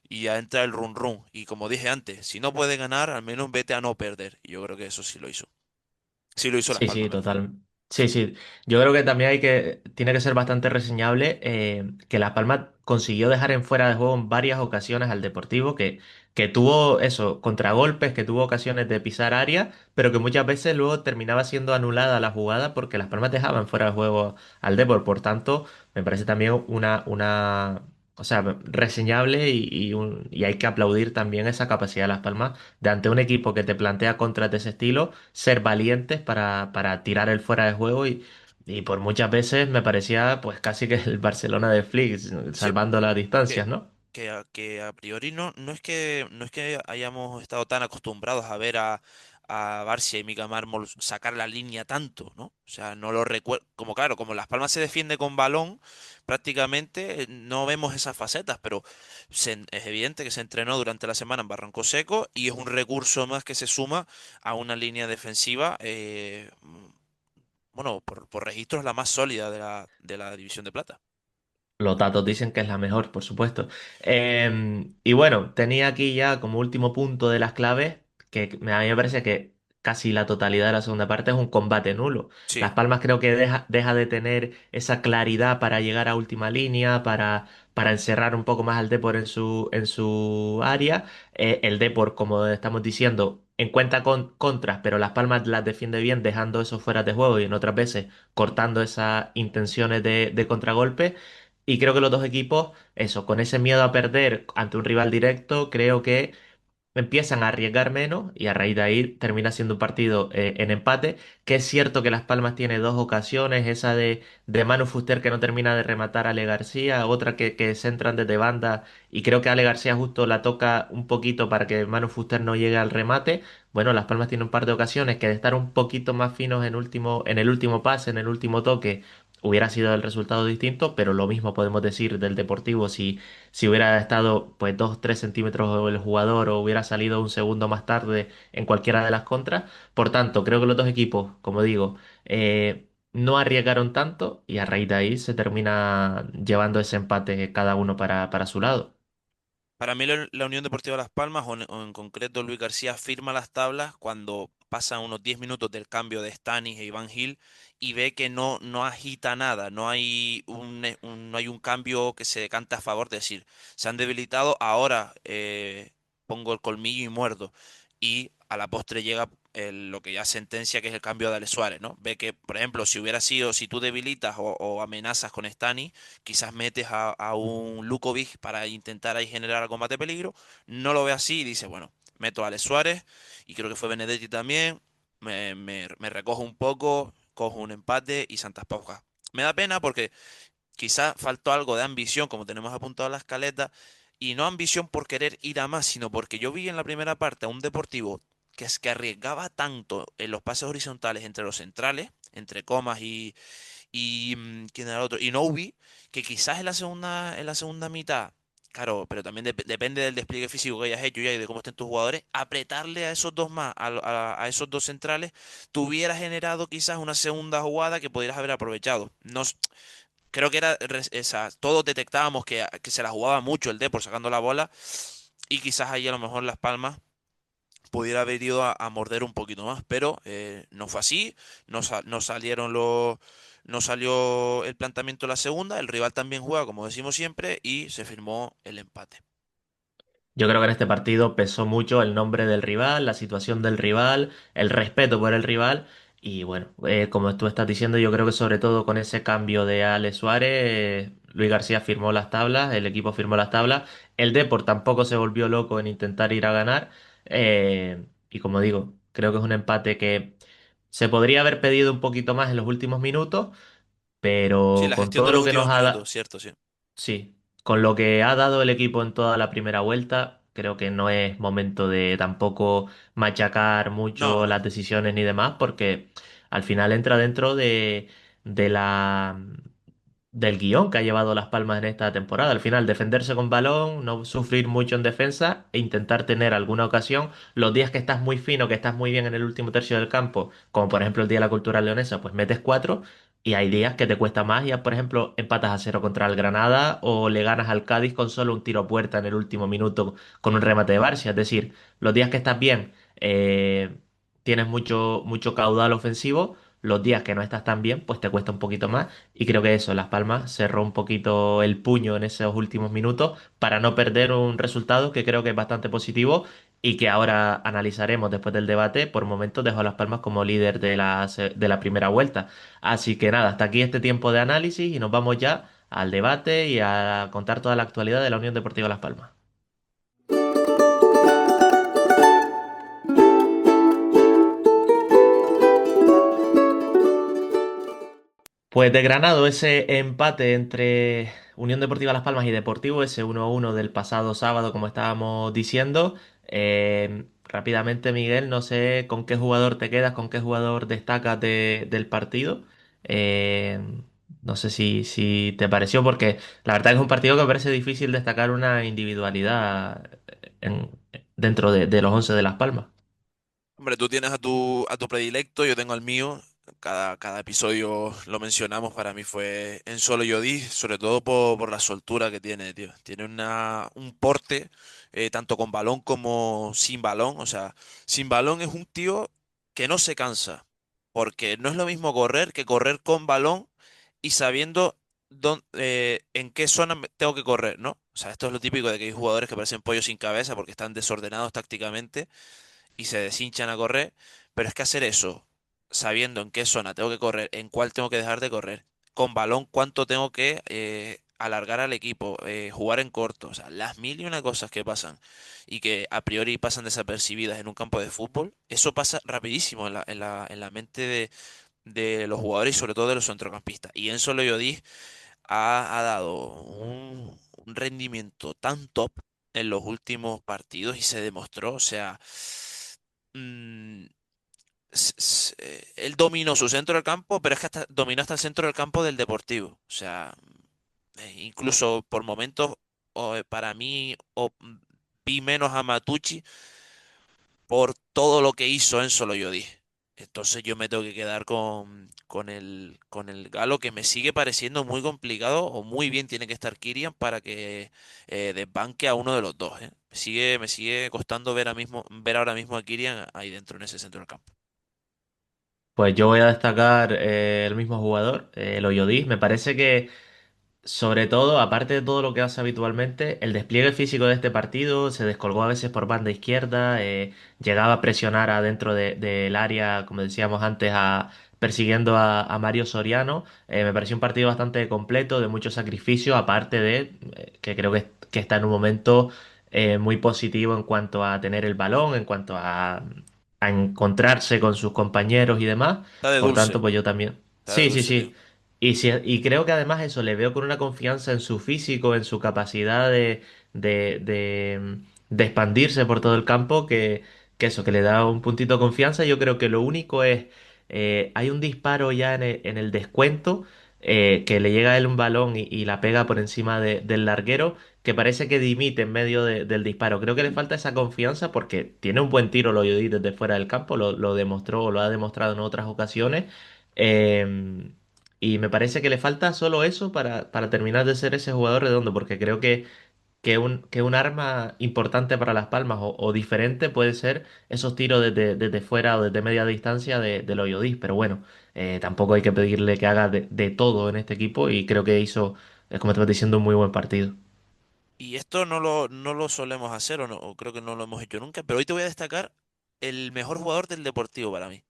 y ya entra el run run. Y como dije antes, si no puede ganar, al menos vete a no perder. Y yo creo que eso sí lo hizo. Sí lo hizo Las Sí, Palmas, sí, me refiero. total. Sí, sí. Yo creo que también tiene que ser bastante reseñable que Las Palmas consiguió dejar en fuera de juego en varias ocasiones al Deportivo, que tuvo eso, contragolpes, que tuvo ocasiones de pisar área, pero que muchas veces luego terminaba siendo anulada la jugada porque Las Palmas dejaban fuera de juego al Depor. Por tanto, me parece también o sea, reseñable y hay que aplaudir también esa capacidad de Las Palmas de ante un equipo que te plantea contras de ese estilo ser valientes para tirar el fuera de juego y por muchas veces me parecía pues casi que el Barcelona de Flick, Sí, salvando las que, distancias, ¿no? que a priori no es que hayamos estado tan acostumbrados a ver a Barcia y Mika Mármol sacar la línea tanto, ¿no? O sea, no lo recuerdo. Como claro, como Las Palmas se defiende con balón, prácticamente no vemos esas facetas, pero es evidente que se entrenó durante la semana en Barranco Seco y es un recurso más que se suma a una línea defensiva, bueno, por registros la más sólida de la División de Plata. Los datos dicen que es la mejor, por supuesto. Y bueno, tenía aquí ya como último punto de las claves, a mí me parece que casi la totalidad de la segunda parte es un combate nulo. Sí. Las Palmas creo que deja de tener esa claridad para llegar a última línea, para encerrar un poco más al Depor en su área. El Depor, como estamos diciendo, encuentra contras, pero Las Palmas las defiende bien, dejando eso fuera de juego y en otras veces cortando esas intenciones de contragolpe. Y creo que los dos equipos, eso, con ese miedo a perder ante un rival directo, creo que empiezan a arriesgar menos y a raíz de ahí termina siendo un partido en empate, que es cierto que Las Palmas tiene dos ocasiones, esa de Manu Fuster que no termina de rematar a Ale García, otra que se entran desde banda y creo que Ale García justo la toca un poquito para que Manu Fuster no llegue al remate. Bueno, Las Palmas tiene un par de ocasiones que de estar un poquito más finos en el último pase, en el último toque, hubiera sido el resultado distinto, pero lo mismo podemos decir del Deportivo si hubiera estado pues 2 3 centímetros el jugador o hubiera salido un segundo más tarde en cualquiera de las contras. Por tanto, creo que los dos equipos, como digo, no arriesgaron tanto y a raíz de ahí se termina llevando ese empate cada uno para su lado. Para mí la Unión Deportiva Las Palmas, o en concreto Luis García, firma las tablas cuando pasan unos 10 minutos del cambio de Stanis e Iván Gil y ve que no agita nada, no hay un cambio que se decante a favor, de decir, se han debilitado, ahora pongo el colmillo y muerdo. Y a la postre llega lo que ya sentencia, que es el cambio de Ale Suárez, ¿no? Ve que, por ejemplo, si tú debilitas o amenazas con Stanis, quizás metes a un Lukovic para intentar ahí generar algo más de peligro, no lo ve así y dice, bueno, meto a Alex Suárez y creo que fue Benedetti también, me recojo un poco, cojo un empate y Santas Paujas. Me da pena porque quizás faltó algo de ambición, como tenemos apuntado en la escaleta, y no ambición por querer ir a más, sino porque yo vi en la primera parte a un Deportivo que arriesgaba tanto en los pases horizontales entre los centrales, entre comas ¿quién era el otro? Y Novi, que quizás en la segunda mitad, claro, pero también depende del despliegue físico que hayas hecho ya y de cómo estén tus jugadores, apretarle a esos dos más, a esos dos centrales, te hubiera generado quizás una segunda jugada que pudieras haber aprovechado. Creo que todos detectábamos que se la jugaba mucho el Depor sacando la bola y quizás ahí a lo mejor Las Palmas pudiera haber ido a morder un poquito más, pero no fue así, no salieron no salió el planteamiento de la segunda, el rival también juega, como decimos siempre, y se firmó el empate. Yo creo que en este partido pesó mucho el nombre del rival, la situación del rival, el respeto por el rival. Y bueno, como tú estás diciendo, yo creo que sobre todo con ese cambio de Ale Suárez, Luis García firmó las tablas, el equipo firmó las tablas. El Depor tampoco se volvió loco en intentar ir a ganar. Y como digo, creo que es un empate que se podría haber pedido un poquito más en los últimos minutos, Sí, pero la con gestión de todo los lo que últimos nos ha dado. minutos, cierto, sí. Sí, con lo que ha dado el equipo en toda la primera vuelta, creo que no es momento de tampoco machacar No, mucho no. las decisiones ni demás, porque al final entra dentro de la, del guión que ha llevado Las Palmas en esta temporada. Al final, defenderse con balón, no sufrir mucho en defensa e intentar tener alguna ocasión. Los días que estás muy fino, que estás muy bien en el último tercio del campo, como por ejemplo el día de la Cultural Leonesa, pues metes cuatro. Y hay días que te cuesta más, ya por ejemplo empatas a cero contra el Granada o le ganas al Cádiz con solo un tiro a puerta en el último minuto con un remate de Barcia. Es decir, los días que estás bien, tienes mucho caudal ofensivo. Los días que no estás tan bien, pues te cuesta un poquito más. Y creo que eso, Las Palmas cerró un poquito el puño en esos últimos minutos para no perder un resultado que creo que es bastante positivo y que ahora analizaremos después del debate. Por momentos dejó a Las Palmas como líder de la primera vuelta. Así que nada, hasta aquí este tiempo de análisis y nos vamos ya al debate y a contar toda la actualidad de la Unión Deportiva Las Palmas. Pues desgranado ese empate entre Unión Deportiva Las Palmas y Deportivo, ese 1-1 del pasado sábado, como estábamos diciendo. Rápidamente, Miguel, no sé con qué jugador te quedas, con qué jugador destacas del partido. Eh, no sé si te pareció, porque la verdad es un partido que me parece difícil destacar una individualidad en- dentro de los 11 de Las Palmas. Hombre, tú tienes a tu predilecto, yo tengo al mío. Cada episodio lo mencionamos, para mí fue en solo Yodí, sobre todo por la soltura que tiene, tío. Tiene un porte, tanto con balón como sin balón. O sea, sin balón es un tío que no se cansa, porque no es lo mismo correr que correr con balón y sabiendo en qué zona tengo que correr, ¿no? O sea, esto es lo típico de que hay jugadores que parecen pollos sin cabeza porque están desordenados tácticamente y se deshinchan a correr, pero es que hacer eso, sabiendo en qué zona tengo que correr, en cuál tengo que dejar de correr, con balón cuánto tengo que alargar al equipo, jugar en corto, o sea, las mil y una cosas que pasan y que a priori pasan desapercibidas en un campo de fútbol, eso pasa rapidísimo en la mente de los jugadores y sobre todo de los centrocampistas. Y Enzo Loyodí ha dado un rendimiento tan top en los últimos partidos y se demostró, o sea, mm, él dominó su centro del campo, pero es que hasta, dominó hasta el centro del campo del Deportivo. O sea, incluso por momentos, para mí, vi menos a Matucci por todo lo que hizo en solo yo dije. Entonces yo me tengo que quedar con el Galo, que me sigue pareciendo muy complicado o muy bien tiene que estar Kirian para que desbanque a uno de los dos, ¿eh? Me sigue costando ver ahora mismo a Kirian ahí dentro en ese centro del campo. Pues yo voy a destacar el mismo jugador, el Oyodis. Me parece que sobre todo, aparte de todo lo que hace habitualmente, el despliegue físico de este partido se descolgó a veces por banda izquierda, llegaba a presionar adentro del área, como decíamos antes, persiguiendo a Mario Soriano. Me pareció un partido bastante completo, de mucho sacrificio, aparte de que creo que está en un momento muy positivo en cuanto a tener el balón, en cuanto a encontrarse con sus compañeros y demás. Está de Por dulce, tanto, pues yo también. está de Sí, sí, dulce, tío. sí. Y creo que además eso le veo con una confianza en su físico, en su capacidad de expandirse por todo el campo, que eso, que le da un puntito de confianza. Yo creo que lo único es, hay un disparo ya en el descuento, que le llega a él un balón y la pega por encima del larguero, que parece que dimite en medio del disparo. Creo que le falta esa confianza porque tiene un buen tiro Loyodí desde fuera del campo, lo demostró o lo ha demostrado en otras ocasiones. Em, y me parece que le falta solo eso para terminar de ser ese jugador redondo, porque creo que un arma importante para Las Palmas o diferente puede ser esos tiros desde fuera o desde media distancia del Oyodis. Pero bueno, tampoco hay que pedirle que haga de todo en este equipo y creo que hizo, como te vas diciendo, un muy buen partido. Y esto no lo solemos hacer o no, o creo que no lo hemos hecho nunca, pero hoy te voy a destacar el mejor jugador del Deportivo para mí.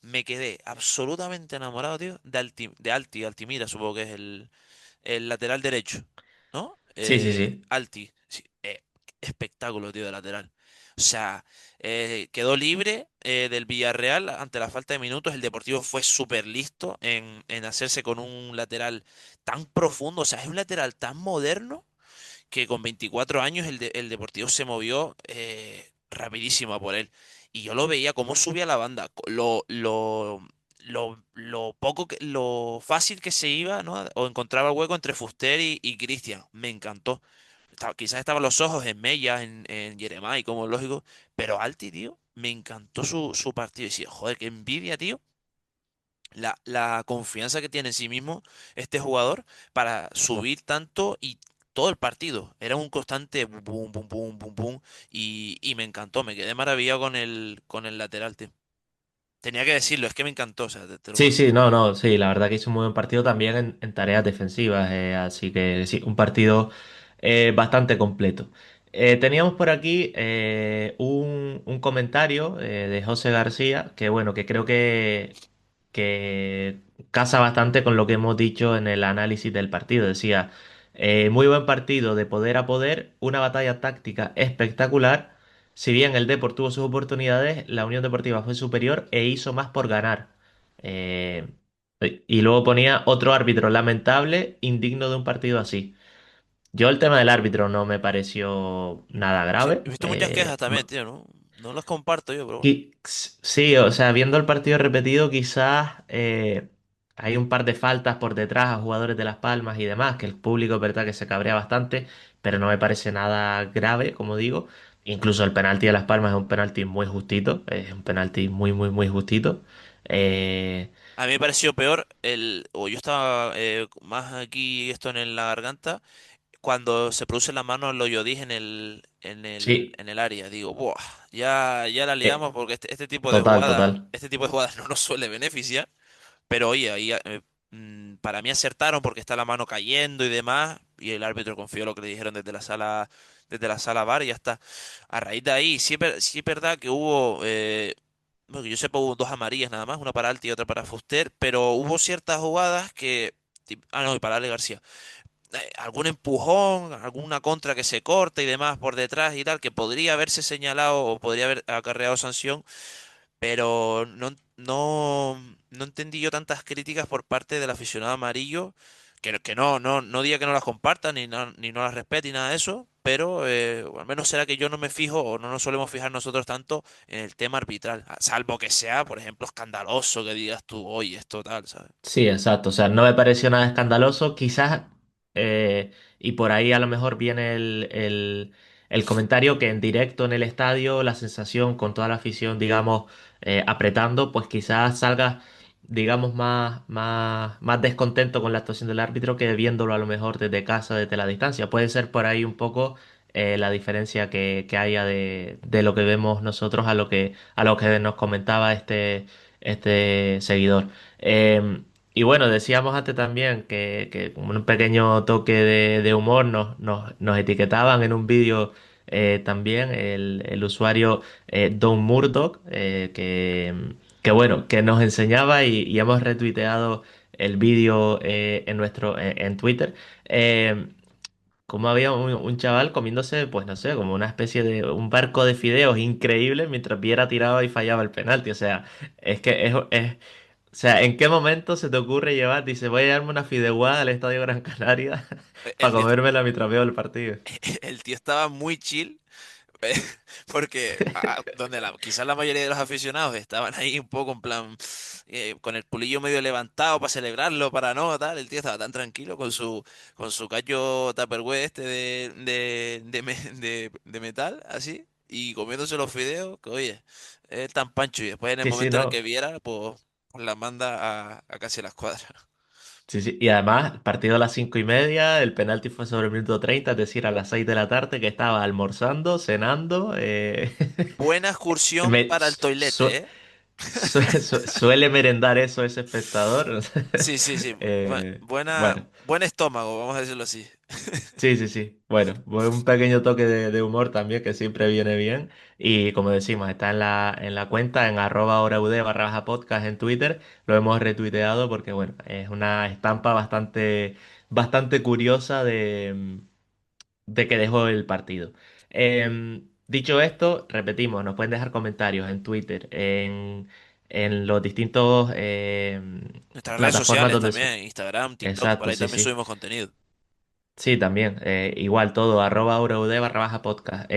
Me quedé absolutamente enamorado, tío, de Altimira, supongo que es el lateral derecho, ¿no? Sí, sí, sí. Alti, sí, espectáculo, tío, de lateral. O sea, quedó libre del Villarreal ante la falta de minutos. El Deportivo fue súper listo en hacerse con un lateral tan profundo. O sea, es un lateral tan moderno que con 24 años el Deportivo se movió rapidísimo a por él. Y yo lo veía cómo subía la banda, lo fácil que se iba, ¿no? O encontraba el hueco entre Fuster y Cristian. Me encantó. Quizás estaban los ojos en Mella, en Jeremai, como lógico, pero Alti, tío, me encantó su partido. Y decía, joder, qué envidia, tío, la confianza que tiene en sí mismo este jugador para subir tanto y todo el partido. Era un constante boom, boom, boom, boom, boom. Y me encantó, me quedé maravillado con el lateral, tío. Tenía que decirlo, es que me encantó, o sea, te lo Sí, juro. sí, no, no, sí, la verdad que hizo un muy buen partido también en tareas defensivas, así que sí, un partido bastante completo. Teníamos por aquí un comentario de José García, que bueno, que creo que casa bastante con lo que hemos dicho en el análisis del partido. Decía, muy buen partido de poder a poder, una batalla táctica espectacular. Si bien el Depor tuvo sus oportunidades, la Unión Deportiva fue superior e hizo más por ganar. Eh, y luego ponía otro árbitro lamentable, indigno de un partido así. Yo el tema del árbitro no me pareció nada Sí, grave. he visto muchas quejas también, tío, ¿no? No las comparto yo, pero bueno. Sí, o sea, viendo el partido repetido, quizás hay un par de faltas por detrás a jugadores de Las Palmas y demás, que el público es verdad que se cabrea bastante, pero no me parece nada grave, como digo. Incluso el penalti de Las Palmas es un penalti muy justito, es un penalti muy, muy, muy justito. Eh, A mí me pareció peor o yo estaba más aquí esto la garganta, cuando se produce la mano lo yo dije sí, en el área. Digo, buah, ya la eh, liamos porque este tipo de total, jugadas, total. este tipo de jugadas no nos suele beneficiar. Pero oye, ahí para mí acertaron porque está la mano cayendo y demás, y el árbitro confió en lo que le dijeron desde la sala VAR y ya está. A raíz de ahí, sí es verdad que hubo, bueno, que yo sepa, hubo dos amarillas nada más, una para Alti y otra para Fuster, pero hubo ciertas jugadas no, y para Ale García. Algún empujón, alguna contra que se corta y demás por detrás y tal, que podría haberse señalado o podría haber acarreado sanción, pero no entendí yo tantas críticas por parte del aficionado amarillo, que no diga que no las compartan ni no las respete ni nada de eso, pero o al menos será que yo no me fijo o no nos solemos fijar nosotros tanto en el tema arbitral, salvo que sea, por ejemplo, escandaloso que digas tú, oye, esto tal, ¿sabes? Sí, exacto. O sea, no me pareció nada escandaloso. Quizás, y por ahí a lo mejor viene el comentario que en directo en el estadio, la sensación con toda la afición, digamos, apretando, pues quizás salga, digamos, más descontento con la actuación del árbitro que viéndolo a lo mejor desde casa, desde la distancia. Puede ser por ahí un poco la diferencia que haya de lo que vemos nosotros a lo que nos comentaba este seguidor. Y bueno, decíamos antes también que como un pequeño toque de humor nos etiquetaban en un vídeo también el usuario Don Murdoch, que bueno, que nos enseñaba y hemos retuiteado el vídeo en Twitter. eh, Como había un chaval comiéndose, pues no sé, como una especie de un barco de fideos increíble mientras Viera tiraba y fallaba el penalti. O sea, es que o sea, ¿en qué momento se te ocurre llevar? Dice, voy a llevarme una fideuá al Estadio Gran Canaria para El tío, comérmela mientras veo el partido. el tío estaba muy chill. Porque donde quizás la mayoría de los aficionados estaban ahí un poco en plan con el culillo medio levantado para celebrarlo, para no, tal, el tío estaba tan tranquilo con su callo Tupperware este de metal, así, y comiéndose los fideos, que oye, es tan pancho, y después en el Sí, sí, momento en el que no. viera, pues la manda a casi a la escuadra. Sí, sí. Y además, partido a las 5:30, el penalti fue sobre el minuto 30, es decir, a las 6 de la tarde, que estaba almorzando, cenando. Buena excursión me- para el toilete, ¿eh? suele merendar eso ese espectador. Sí, sí, sí. Bueno. Buen estómago, vamos a decirlo así. Sí, sí, sí. Bueno, un pequeño toque de humor también que siempre viene bien. Y como decimos, está en la cuenta en @horaud_podcast en Twitter. Lo hemos retuiteado porque, bueno, es una estampa bastante curiosa de que dejó el partido. Dicho esto, repetimos, nos pueden dejar comentarios en Twitter, en los distintos Nuestras redes plataformas sociales donde también, Instagram, TikTok, por Exacto, ahí sí, también sí. subimos contenido. Sí, también. Igual todo, @URUD _podcast.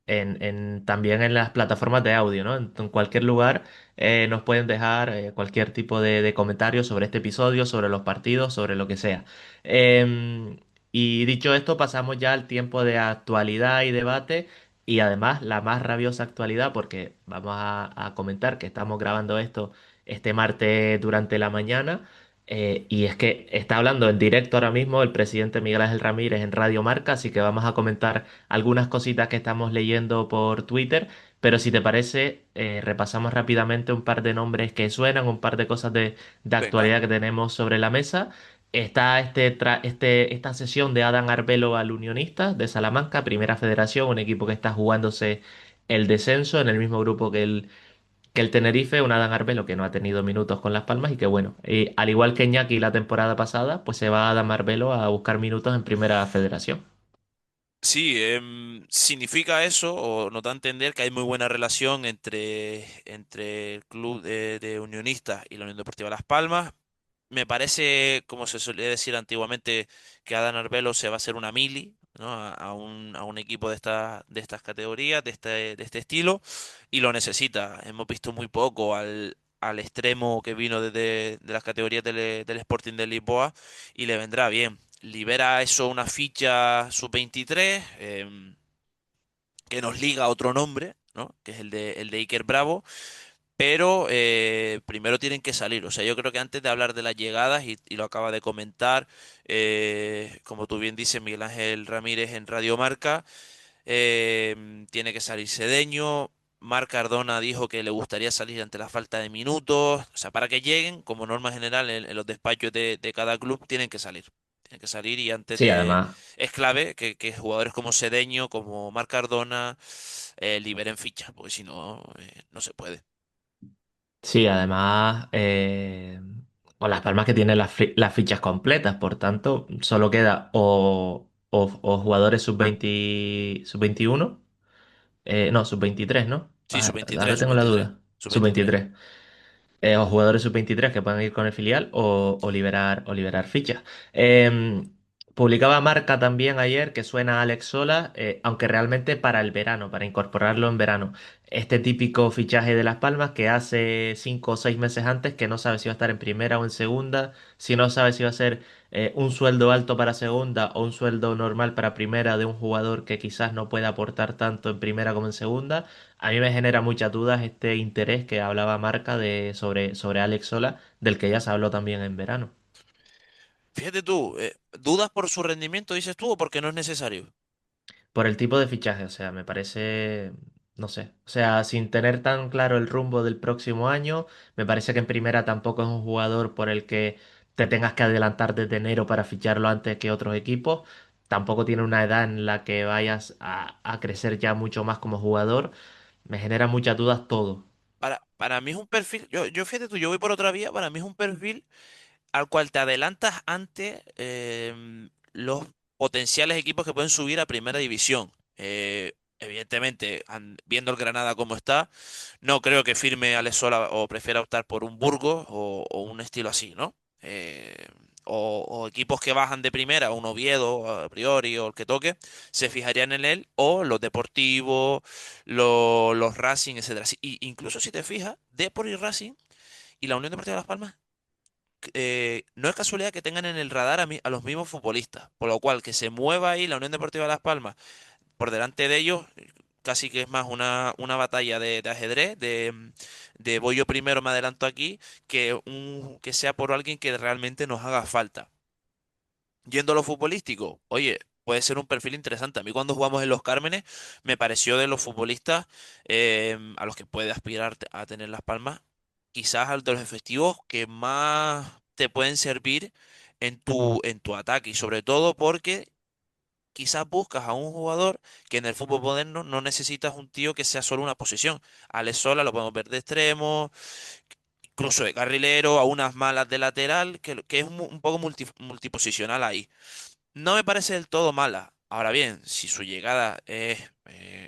también en las plataformas de audio, ¿no? En cualquier lugar nos pueden dejar cualquier tipo de comentario sobre este episodio, sobre los partidos, sobre lo que sea. Y dicho esto, pasamos ya al tiempo de actualidad y debate. Y además, la más rabiosa actualidad, porque vamos a comentar que estamos grabando esto este martes durante la mañana. Y es que está hablando en directo ahora mismo el presidente Miguel Ángel Ramírez en Radio Marca, así que vamos a comentar algunas cositas que estamos leyendo por Twitter, pero si te parece, repasamos rápidamente un par de nombres que suenan, un par de cosas de Venga. actualidad que tenemos sobre la mesa. Está esta sesión de Adán Arbelo al Unionista de Salamanca, Primera Federación, un equipo que está jugándose el descenso en el mismo grupo que el Tenerife, un Adán Arbelo que no ha tenido minutos con Las Palmas y que bueno, al igual que Iñaki la temporada pasada, pues se va Adán Arbelo a buscar minutos en Primera Federación. Sí, significa eso, o nos da a entender que hay muy buena relación entre el club de Unionistas y la Unión Deportiva Las Palmas. Me parece, como se solía decir antiguamente, que Adán Arbelo se va a hacer una mili, ¿no? A un equipo de estas categorías, de este estilo, y lo necesita. Hemos visto muy poco al extremo que vino de las categorías del Sporting de Lisboa y le vendrá bien. Libera eso una ficha sub-23 que nos liga a otro nombre, ¿no? Que es el de Iker Bravo, pero primero tienen que salir. O sea, yo creo que antes de hablar de las llegadas, y lo acaba de comentar, como tú bien dices, Miguel Ángel Ramírez en Radio Marca, tiene que salir Cedeño. Marc Cardona dijo que le gustaría salir ante la falta de minutos. O sea, para que lleguen, como norma general en los despachos de cada club, tienen que salir. Tienen que salir y antes Sí, de... además. Es clave que jugadores como Cedeño, como Marc Cardona, liberen fichas, porque si no, no se puede. Sí, además, con Las Palmas que tiene las fichas completas, por tanto, solo queda o jugadores sub-21, no, sub-23, ¿no? Sí, Ahora sub-23, tengo la sub-23, duda. sub-23. Sub-23. O jugadores sub-23 que puedan ir con el filial o liberar fichas. Eh, Publicaba Marca también ayer que suena a Alex Sola, aunque realmente para el verano, para incorporarlo en verano. Este típico fichaje de Las Palmas que hace 5 o 6 meses antes que no sabe si va a estar en primera o en segunda, si no sabe si va a ser un sueldo alto para segunda o un sueldo normal para primera de un jugador que quizás no pueda aportar tanto en primera como en segunda. A mí me genera muchas dudas este interés que hablaba Marca sobre Alex Sola, del que ya se habló también en verano. Fíjate tú, ¿dudas por su rendimiento, dices tú, o porque no es necesario? Por el tipo de fichaje, o sea, me parece, no sé, o sea, sin tener tan claro el rumbo del próximo año, me parece que en primera tampoco es un jugador por el que te tengas que adelantar desde enero para ficharlo antes que otros equipos. Tampoco tiene una edad en la que vayas a crecer ya mucho más como jugador. Me genera muchas dudas todo. Para mí es un perfil, yo fíjate tú, yo voy por otra vía, para mí es un perfil al cual te adelantas ante los potenciales equipos que pueden subir a primera división. Evidentemente, viendo el Granada como está, no creo que firme Alex Sola o prefiera optar por un Burgos o un estilo así, ¿no? O equipos que bajan de primera, un Oviedo a priori o el que toque, se fijarían en él, o los Deportivos, los Racing, etcétera. Incluso si te fijas, Depor y Racing y la Unión Deportiva de Las Palmas no es casualidad que tengan en el radar a los mismos futbolistas, por lo cual que se mueva ahí la Unión Deportiva Las Palmas por delante de ellos, casi que es más una batalla de ajedrez, de voy yo primero, me adelanto aquí, que sea por alguien que realmente nos haga falta. Yendo a lo futbolístico, oye, puede ser un perfil interesante. A mí cuando jugamos en Los Cármenes me pareció de los futbolistas a los que puede aspirar a tener Las Palmas, quizás al de los efectivos que más te pueden servir en tu ataque y sobre todo porque quizás buscas a un jugador que en el fútbol moderno no necesitas un tío que sea solo una posición. Alex Sola lo podemos ver de extremo, incluso de carrilero, a unas malas de lateral, que es un poco multiposicional ahí. No me parece del todo mala. Ahora bien, si su llegada es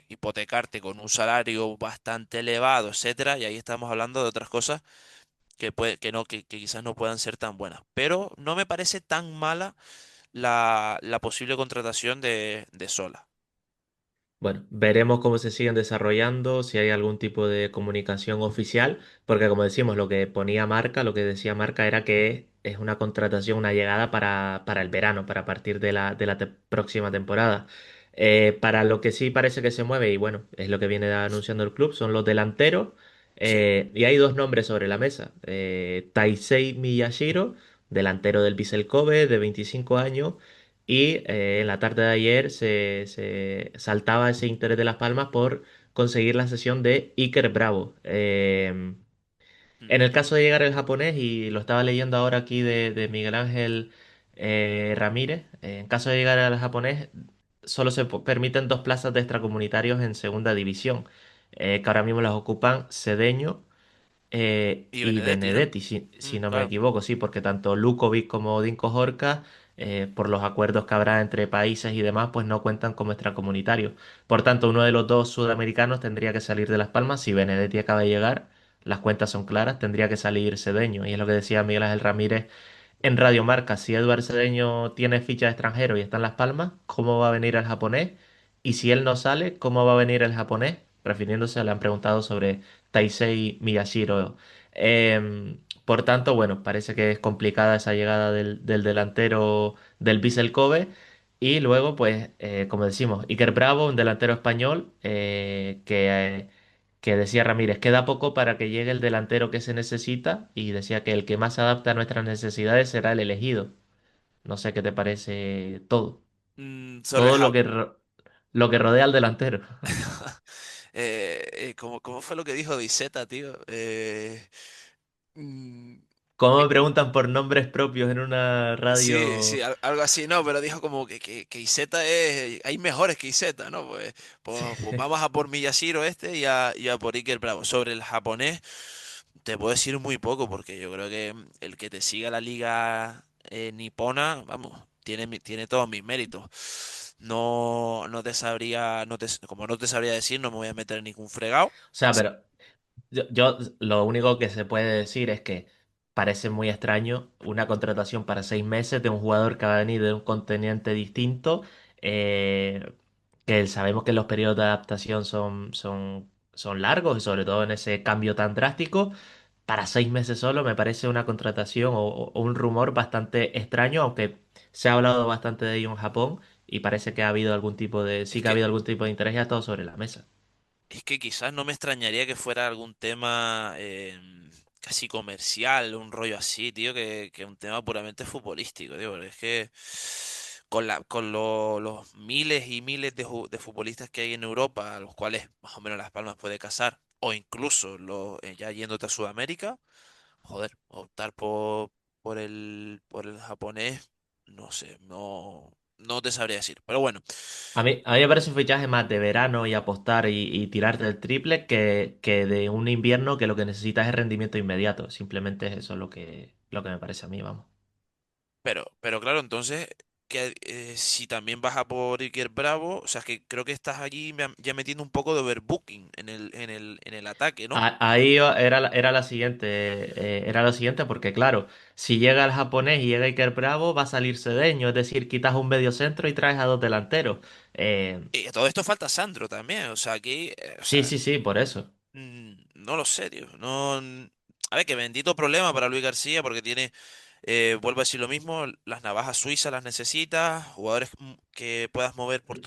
hipotecarte con un salario bastante elevado, etcétera, y ahí estamos hablando de otras cosas que quizás no puedan ser tan buenas. Pero no me parece tan mala la posible contratación de Sola. Bueno, veremos cómo se siguen desarrollando, si hay algún tipo de comunicación oficial, porque como decimos, lo que ponía Marca, lo que decía Marca era que es una contratación, una llegada para el verano, para partir de la próxima temporada. Para lo que sí parece que se mueve, y bueno, es lo que viene anunciando el club, son los delanteros, Sí. y hay dos nombres sobre la mesa. Taisei Miyashiro, delantero del Vissel Kobe, de 25 años, y en la tarde de ayer se saltaba ese interés de Las Palmas por conseguir la sesión de Iker Bravo. Mm. En el caso de llegar el japonés, y lo estaba leyendo ahora aquí de Miguel Ángel Ramírez, en caso de llegar al japonés, solo se permiten dos plazas de extracomunitarios en segunda división, que ahora mismo las ocupan Cedeño Y y Benedetti, ¿no? Benedetti, si Mm, no me claro. equivoco, sí, porque tanto Lukovic como Dinko Horka, por los acuerdos que habrá entre países y demás, pues no cuentan como extracomunitarios. Por tanto, uno de los dos sudamericanos tendría que salir de Las Palmas. Si Benedetti acaba de llegar, las cuentas son claras, tendría que salir Cedeño. Y es lo que decía Miguel Ángel Ramírez en Radio Marca. Si Eduard Cedeño tiene ficha de extranjero y está en Las Palmas, ¿cómo va a venir el japonés? Y si él no sale, ¿cómo va a venir el japonés? Refiriéndose, le han preguntado sobre Taisei Miyashiro. Por tanto, bueno, parece que es complicada esa llegada del delantero del Vissel Kobe. Y luego, pues, como decimos, Iker Bravo, un delantero español, que decía Ramírez, queda poco para que llegue el delantero que se necesita, y decía que el que más se adapta a nuestras necesidades será el elegido. No sé qué te parece todo. Sobre el Todo lo que rodea al delantero. ¿cómo fue lo que dijo Diceta, tío? Mm, ¿Cómo me preguntan por nombres propios en una sí, sí, radio? algo así, no, pero dijo como que Iseta es, hay mejores que Iseta, ¿no? Pues vamos a por Miyashiro este y a por Iker Bravo. Sobre el japonés, te puedo decir muy poco, porque yo creo que el que te siga la liga nipona, vamos, tiene todos mis méritos. No te sabría, como no te sabría decir, no me voy a meter en ningún fregado. O sea, pero yo lo único que se puede decir es que parece muy extraño una contratación para 6 meses de un jugador que va a venir de un continente distinto, eh, que sabemos que los periodos de adaptación son largos, y sobre todo en ese cambio tan drástico. Para 6 meses solo me parece una contratación o un rumor bastante extraño, aunque se ha hablado bastante de ello en Japón, y parece que ha habido algún tipo de, Es sí que ha que habido algún tipo de interés, ya todo sobre la mesa. Es que quizás no me extrañaría que fuera algún tema casi comercial, un rollo así, tío, que un tema puramente futbolístico, tío. Porque es que los miles y miles de futbolistas que hay en Europa, a los cuales más o menos Las Palmas puede casar, o incluso ya yéndote a Sudamérica, joder, optar por el japonés, no sé, no te sabría decir. Pero bueno. A mí me parece un fichaje más de verano y apostar y tirarte el triple que de un invierno que lo que necesitas es rendimiento inmediato. Simplemente es eso lo que me parece a mí, vamos. Pero claro, entonces, si también vas a por Iker Bravo, o sea, que creo que estás allí ya metiendo un poco de overbooking en el ataque, ¿no? Ahí era lo siguiente, porque claro, si llega el japonés y llega Iker Bravo, va a salir Cedeño, es decir, quitas un medio centro y traes a dos delanteros. Eh, Y a todo esto falta Sandro también, o sea, aquí, o sí, sea, sí, sí, por eso. no lo sé, tío. No, a ver, que bendito problema para Luis García, porque vuelvo a decir lo mismo, las navajas suizas las necesita, jugadores que puedas mover por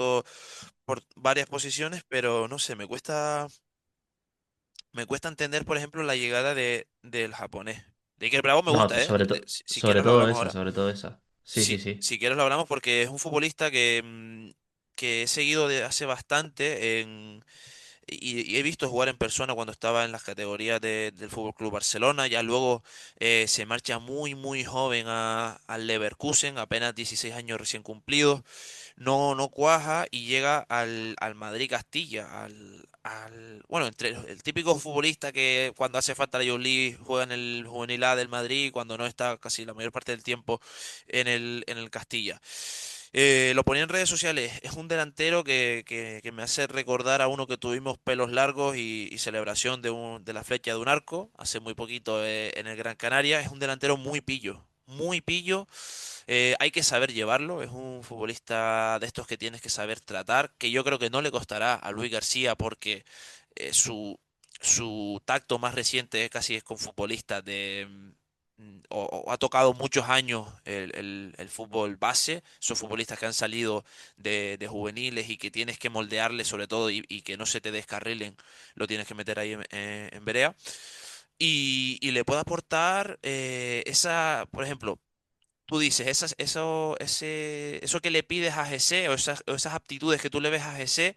varias posiciones, pero no sé, me cuesta entender, por ejemplo, la llegada del japonés. De Iker Bravo me No, gusta, ¿eh? sobre todo, Si sobre quieres lo todo hablamos esa, ahora. sobre todo esa. Sí, sí, Si, sí. si quieres lo hablamos porque es un futbolista que he seguido de hace bastante y he visto jugar en persona cuando estaba en las categorías del Fútbol Club Barcelona. Ya luego se marcha muy, muy joven al Leverkusen, apenas 16 años recién cumplidos. No cuaja y llega al Madrid Castilla, bueno, entre el típico futbolista que cuando hace falta la Youth League juega en el Juvenil A del Madrid, cuando no está casi la mayor parte del tiempo en el Castilla. Lo ponía en redes sociales, es un delantero que me hace recordar a uno que tuvimos pelos largos y celebración de la flecha de un arco hace muy poquito en el Gran Canaria. Es un delantero muy pillo. Hay que saber llevarlo, es un futbolista de estos que tienes que saber tratar, que yo creo que no le costará a Luis García porque su tacto más reciente casi es con futbolistas o ha tocado muchos años el fútbol base, son futbolistas que han salido de juveniles y que tienes que moldearle sobre todo y que no se te descarrilen, lo tienes que meter ahí en vereda. Y le puede aportar por ejemplo, tú dices, eso que le pides a GC o esas aptitudes que tú le ves a GC,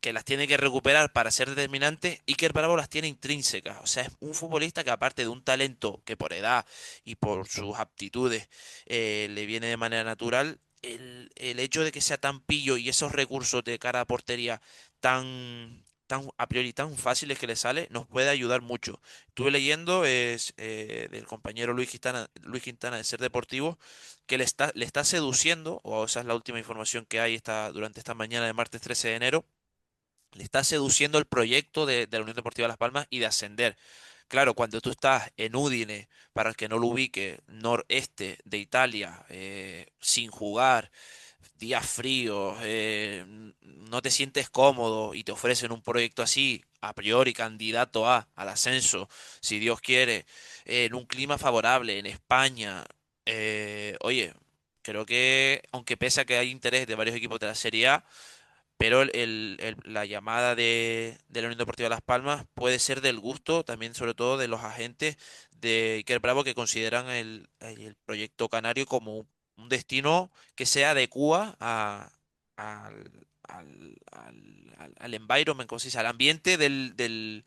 que las tiene que recuperar para ser determinante, Iker Bravo las tiene intrínsecas. O sea, es un futbolista que aparte de un talento que por edad y por sus aptitudes le viene de manera natural, el hecho de que sea tan pillo y esos recursos de cara a portería tan a priori tan fáciles que le sale, nos puede ayudar mucho. Estuve leyendo del compañero Luis Quintana de Ser Deportivo que le está seduciendo, o esa es la última información que hay durante esta mañana de martes 13 de enero, le está seduciendo el proyecto de la Unión Deportiva Las Palmas y de ascender. Claro, cuando tú estás en Udine, para el que no lo ubique, noreste de Italia, sin jugar, días fríos, no te sientes cómodo y te ofrecen un proyecto así, a priori candidato al ascenso, si Dios quiere, en un clima favorable en España, oye, creo que aunque pese a que hay interés de varios equipos de la Serie A, pero la llamada de la Unión Deportiva Las Palmas puede ser del gusto también, sobre todo de los agentes de Iker Bravo que consideran el proyecto canario como un destino que se adecua al, al environment, ¿cómo se dice? Al ambiente del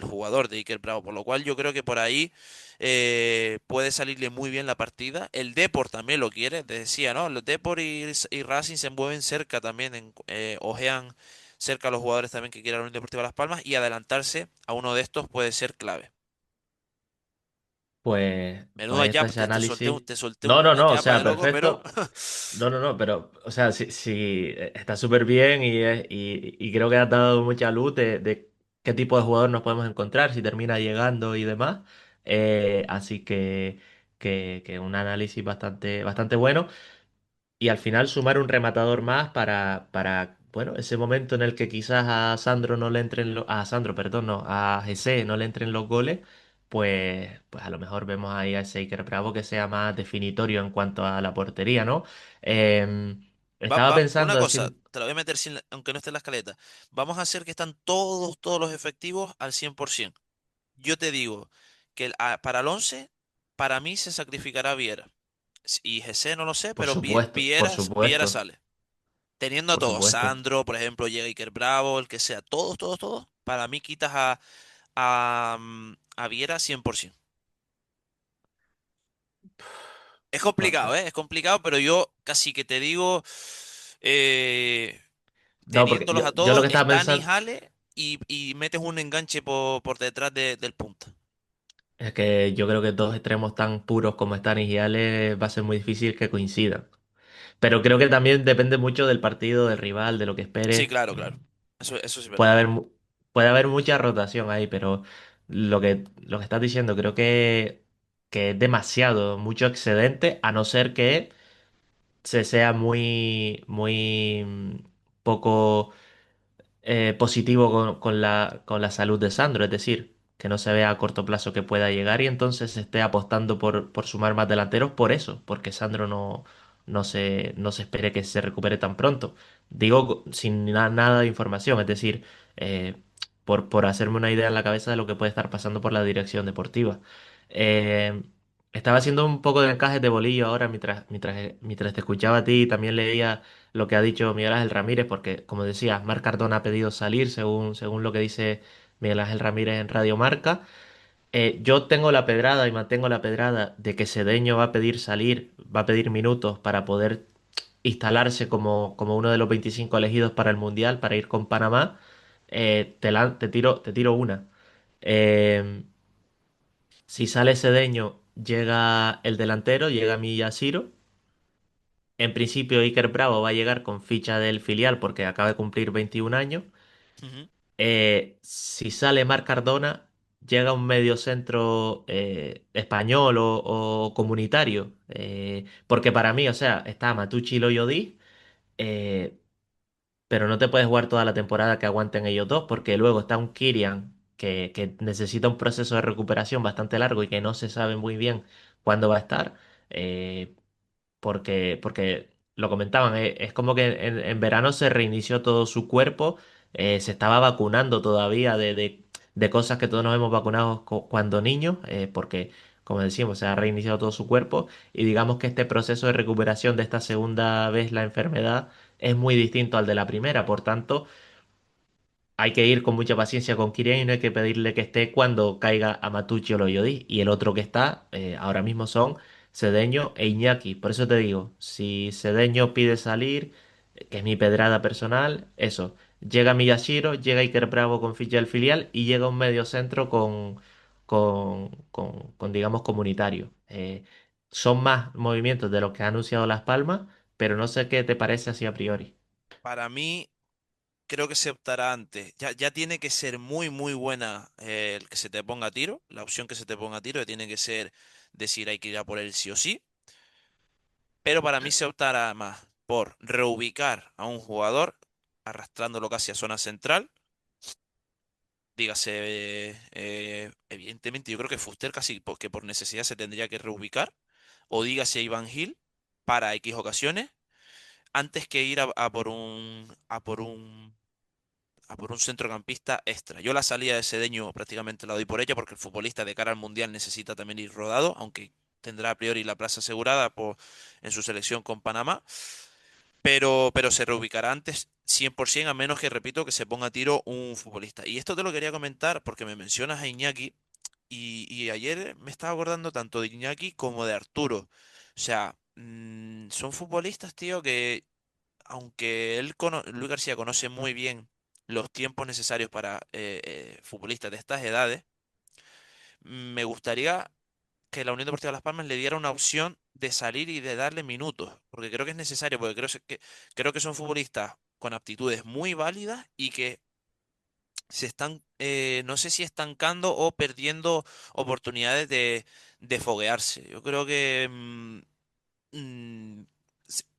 jugador de Iker Bravo. Por lo cual yo creo que por ahí puede salirle muy bien la partida. El Depor también lo quiere, te decía, ¿no? El Depor y Racing se mueven cerca también, ojean cerca a los jugadores también que quieran la Unión Deportiva Las Palmas y adelantarse a uno de estos puede ser clave. Menuda Pues hecho jab, ese análisis. te solté No, no, una no, o japa sea, de loco, pero perfecto. No, no, no, pero, o sea, sí, sí, está súper bien y creo que has dado mucha luz de qué tipo de jugador nos podemos encontrar, si termina llegando y demás. Así que un análisis bastante bueno. Y al final sumar un rematador más bueno, ese momento en el que quizás a Sandro no le entren a Sandro, perdón, no, a Jesse no le entren los goles, pues a lo mejor vemos ahí a ese Iker Bravo que sea más definitorio en cuanto a la portería, ¿no? Estaba una pensando cosa, decir, te la voy a meter aunque no esté en la escaleta. Vamos a hacer que están todos los efectivos al 100%. Yo te digo que para el 11, para mí se sacrificará Viera. Y GC no lo sé, por pero supuesto, por Viera supuesto, sale. Teniendo a por todos, supuesto. Sandro, por ejemplo, llega Iker Bravo, el que sea, todos, para mí quitas a Viera 100%. Es complicado, ¿eh? Es complicado, pero yo casi que te digo, eh, No, porque teniéndolos a yo lo todos, que estaba están y pensando Jale y metes un enganche por detrás del punta. es que yo creo que dos extremos tan puros como Stanis y Ale va a ser muy difícil que coincidan. Pero creo que también depende mucho del partido, del rival, de lo que Sí, esperes. claro. Eso sí es Puede verdad. haber, puede haber mucha rotación ahí, pero lo que estás diciendo creo que es demasiado, mucho excedente, a no ser que se sea muy poco positivo con la salud de Sandro, es decir, que no se vea a corto plazo que pueda llegar y entonces se esté apostando por sumar más delanteros por eso, porque Sandro no se espere que se recupere tan pronto. Digo sin nada de información, es decir, eh, por hacerme una idea en la cabeza de lo que puede estar pasando por la dirección deportiva. Eh, Estaba haciendo un poco de encajes de bolillo ahora mientras te escuchaba a ti y también leía lo que ha dicho Miguel Ángel Ramírez, porque como decía, Marc Cardona ha pedido salir, según lo que dice Miguel Ángel Ramírez en Radio Marca. Yo tengo la pedrada y mantengo la pedrada de que Cedeño va a pedir salir, va a pedir minutos para poder instalarse como uno de los 25 elegidos para el Mundial, para ir con Panamá. Te tiro una. Eh, si sale Cedeño, llega el delantero, llega Miyashiro. En principio, Iker Bravo va a llegar con ficha del filial porque acaba de cumplir 21 años. Ujú. Si sale Marc Cardona, llega un mediocentro español o comunitario. Porque para mí, o sea, está Matucci y Loyodí, eh, pero no te puedes jugar toda la temporada que aguanten ellos dos, porque luego está un Kylian que necesita un proceso de recuperación bastante largo y que no se sabe muy bien cuándo va a estar. eh, porque lo comentaban, es como que en verano se reinició todo su cuerpo, se estaba vacunando todavía de cosas que todos nos hemos vacunado cuando niños, porque, como decimos, se ha reiniciado todo su cuerpo y digamos que este proceso de recuperación de esta segunda vez la enfermedad es muy distinto al de la primera, por tanto hay que ir con mucha paciencia con Kirian y no hay que pedirle que esté cuando caiga Amatucci o Loyodí. Y el otro que está ahora mismo son Cedeño e Iñaki. Por eso te digo, si Cedeño pide salir, que es mi pedrada personal, eso. Llega Miyashiro, llega Iker Bravo con ficha del filial y llega un medio centro con, digamos, comunitario. Son más movimientos de los que ha anunciado Las Palmas, pero no sé qué te parece así a priori. Para mí, creo que se optará antes. Ya tiene que ser muy, muy buena el que se te ponga a tiro, la opción que se te ponga a tiro, que tiene que ser decir hay que ir a por él sí o sí. Pero para mí se optará más por reubicar a un jugador, arrastrándolo casi a zona central. Dígase, evidentemente, yo creo que Fuster casi que por necesidad se tendría que reubicar. O dígase Iván Gil para X ocasiones, antes que ir a por un centrocampista extra. Yo la salida de Cedeño prácticamente la doy por ella porque el futbolista de cara al Mundial necesita también ir rodado, aunque tendrá a priori la plaza asegurada en su selección con Panamá, pero se reubicará antes 100% a menos que, repito, que se ponga a tiro un futbolista. Y esto te lo quería comentar porque me mencionas a Iñaki y ayer me estaba acordando tanto de Iñaki como de Arturo. O sea, son futbolistas, tío, que aunque Luis García conoce muy bien los tiempos necesarios para futbolistas de estas edades, me gustaría que la Unión Deportiva Las Palmas le diera una opción de salir y de darle minutos, porque creo que es necesario, porque creo que son futbolistas con aptitudes muy válidas y que se están, no sé si estancando o perdiendo oportunidades de foguearse. Yo creo que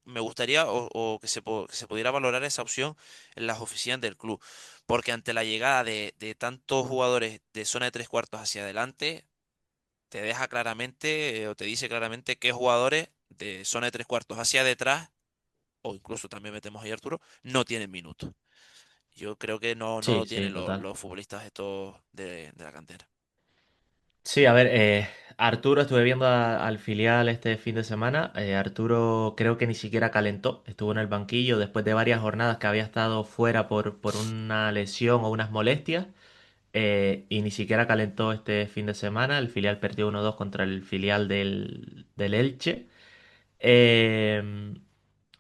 me gustaría o que que se pudiera valorar esa opción en las oficinas del club, porque ante la llegada de tantos jugadores de zona de tres cuartos hacia adelante, te deja claramente o te dice claramente qué jugadores de zona de tres cuartos hacia detrás, o incluso también metemos ahí a Arturo, no tienen minutos. Yo creo que no Sí, lo sí, tienen total. los futbolistas estos de la cantera. Sí, a ver, Arturo, estuve viendo al filial este fin de semana. Arturo creo que ni siquiera calentó, estuvo en el banquillo después de varias jornadas que había estado fuera por una lesión o unas molestias, y ni siquiera calentó este fin de semana. El filial perdió 1-2 contra el filial del Elche. Eh,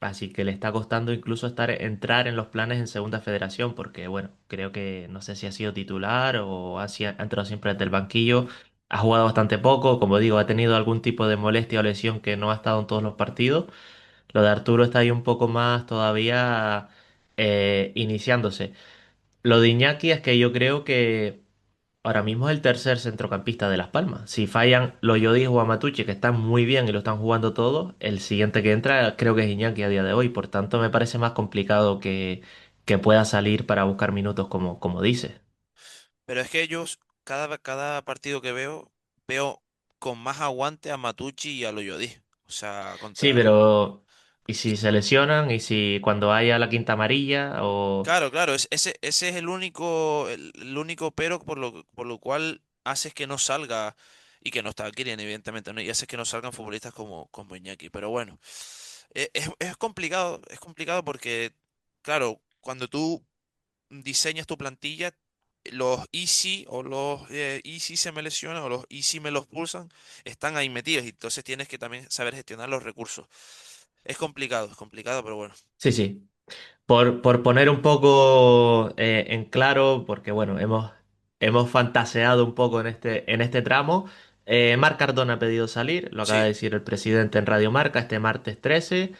Así que le está costando incluso entrar en los planes en Segunda Federación, porque bueno, creo que no sé si ha sido titular o ha entrado siempre desde el banquillo. Ha jugado bastante poco, como digo, ha tenido algún tipo de molestia o lesión que no ha estado en todos los partidos. Lo de Arturo está ahí un poco más todavía iniciándose. Lo de Iñaki es que yo creo que ahora mismo es el tercer centrocampista de Las Palmas. Si fallan Loyodis o Amatucci, que están muy bien y lo están jugando todos, el siguiente que entra creo que es Iñaki a día de hoy. Por tanto, me parece más complicado que pueda salir para buscar minutos como dice. Pero es que ellos, cada partido que veo con más aguante a Matucci y a Loyodí. O sea, Sí, contra... pero ¿y si se lesionan? ¿Y si cuando haya la quinta amarilla? O... Claro, claro, ese es el único pero por lo cual haces que no salga, y que no está Kylian, evidentemente, ¿no? Y haces que no salgan futbolistas como Iñaki. Pero bueno, es complicado porque, claro, cuando tú diseñas tu plantilla, los easy o los easy se me lesionan o los easy me los pulsan, están ahí metidos y entonces tienes que también saber gestionar los recursos. Es complicado, pero bueno. Sí, sí. Por poner un poco en claro, porque bueno, hemos fantaseado un poco en este tramo. Marc Cardona ha pedido salir, lo acaba Sí, de decir el presidente en Radio Marca este martes 13.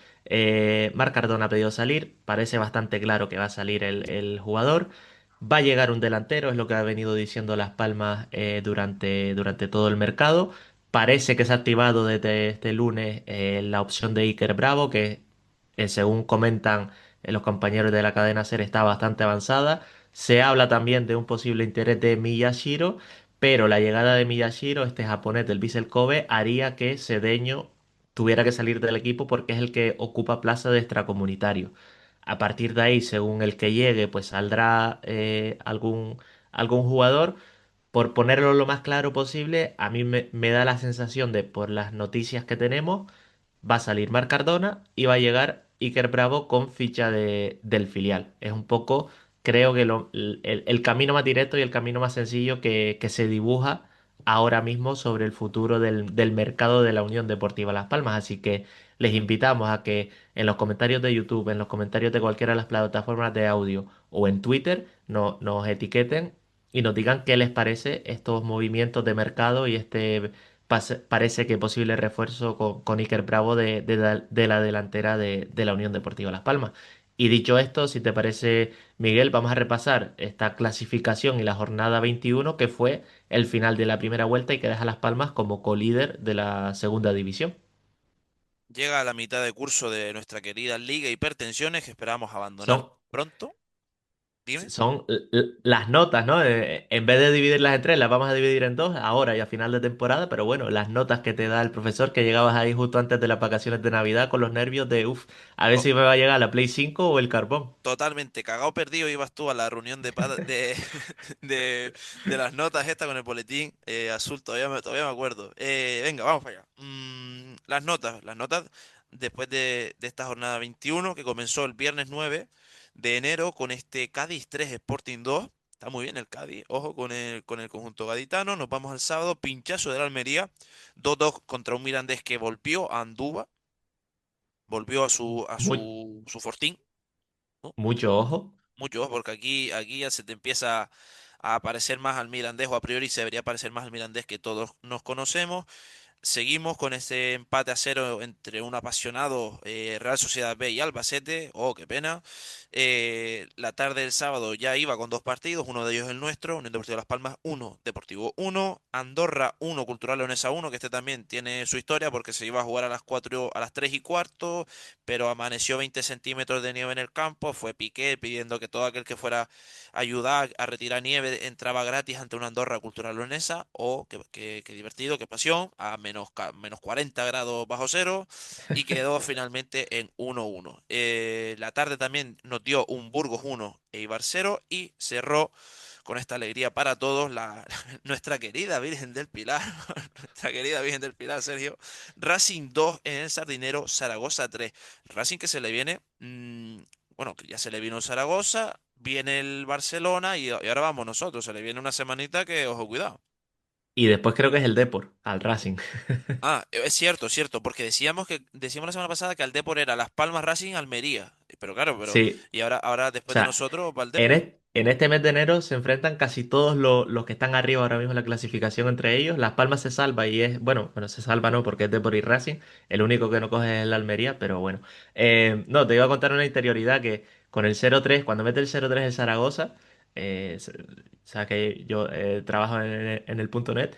Marc Cardona ha pedido salir, parece bastante claro que va a salir el jugador. Va a llegar un delantero, es lo que ha venido diciendo Las Palmas durante todo el mercado. Parece que se ha activado desde este lunes la opción de Iker Bravo, que según comentan los compañeros de la cadena SER está bastante avanzada. Se habla también de un posible interés de Miyashiro, pero la llegada de Miyashiro, este japonés del Vissel Kobe, haría que Cedeño tuviera que salir del equipo porque es el que ocupa plaza de extracomunitario. A partir de ahí, según el que llegue, pues saldrá algún jugador. Por ponerlo lo más claro posible, a mí me da la sensación de, por las noticias que tenemos, va a salir Marc Cardona y va a llegar Iker Bravo con ficha del filial. Es un poco, creo que el camino más directo y el camino más sencillo que se dibuja ahora mismo sobre el futuro del mercado de la Unión Deportiva Las Palmas. Así que les invitamos a que en los comentarios de YouTube, en los comentarios de cualquiera de las plataformas de audio o en Twitter nos etiqueten y nos digan qué les parece estos movimientos de mercado y este parece que posible refuerzo con Iker Bravo de la delantera de la Unión Deportiva Las Palmas. Y dicho esto, si te parece, Miguel, vamos a repasar esta clasificación y la jornada 21, que fue el final de la primera vuelta y que deja Las Palmas como colíder de la segunda división. Llega a la mitad de curso de nuestra querida Liga Hipertensiones que esperamos abandonar Son pronto. Dime. son las notas, ¿no? En vez de dividirlas en tres, las vamos a dividir en dos ahora y a final de temporada, pero bueno, las notas que te da el profesor que llegabas ahí justo antes de las vacaciones de Navidad con los nervios de, uff, a ver To- si me va a llegar la Play 5 o el carbón. Totalmente cagado perdido ibas tú a la reunión de, de las notas esta con el boletín azul, todavía me acuerdo. Venga, vamos para allá. Las notas después de esta jornada 21 que comenzó el viernes 9 de enero con este Cádiz 3 Sporting 2. Está muy bien el Cádiz, ojo con el conjunto gaditano. Nos vamos al sábado, pinchazo del Almería, 2-2 contra un Mirandés que volvió a Andúba, volvió a su, a Muy, su, su fortín, ¿no? mucho ojo. Mucho, porque aquí ya se te empieza a parecer más al Mirandés, o a priori se debería parecer más al Mirandés que todos nos conocemos. Seguimos con ese empate a cero entre un apasionado Real Sociedad B y Albacete. Oh, qué pena. La tarde del sábado ya iba con dos partidos, uno de ellos el nuestro, Unión Deportiva Las Palmas uno, Deportivo uno, Andorra uno, Cultural Leonesa uno, que este también tiene su historia porque se iba a jugar a las 4, a las 3 y cuarto, pero amaneció 20 centímetros de nieve en el campo. Fue Piqué pidiendo que todo aquel que fuera a ayudar a retirar nieve entraba gratis ante una Andorra Cultural Leonesa. Oh, qué divertido, qué pasión, a menos 40 grados bajo cero, y quedó finalmente en 1-1. La tarde también nos dio un Burgos 1 Eibar 0 y cerró con esta alegría para todos nuestra querida Virgen del Pilar, nuestra querida Virgen del Pilar, Sergio, Racing 2 en el Sardinero, Zaragoza 3. Racing que se le viene, bueno, que ya se le vino el Zaragoza, viene el Barcelona y ahora vamos nosotros, se le viene una semanita que, ojo, cuidado. Y después creo que es el Depor, al Racing. Ah, es cierto, porque decíamos la semana pasada que al Depor era Las Palmas, Racing, Almería. Pero claro, Sí, y ahora o después de sea, nosotros va el En, Depor. en este mes de enero se enfrentan casi todos los que están arriba ahora mismo en la clasificación entre ellos. Las Palmas se salva y es, bueno, se salva no porque es Depor y Racing. El único que no coge es el Almería, pero bueno. No, te iba a contar una interioridad que con el 0-3, cuando mete el 0-3 el Zaragoza, o sea que yo trabajo en el punto net,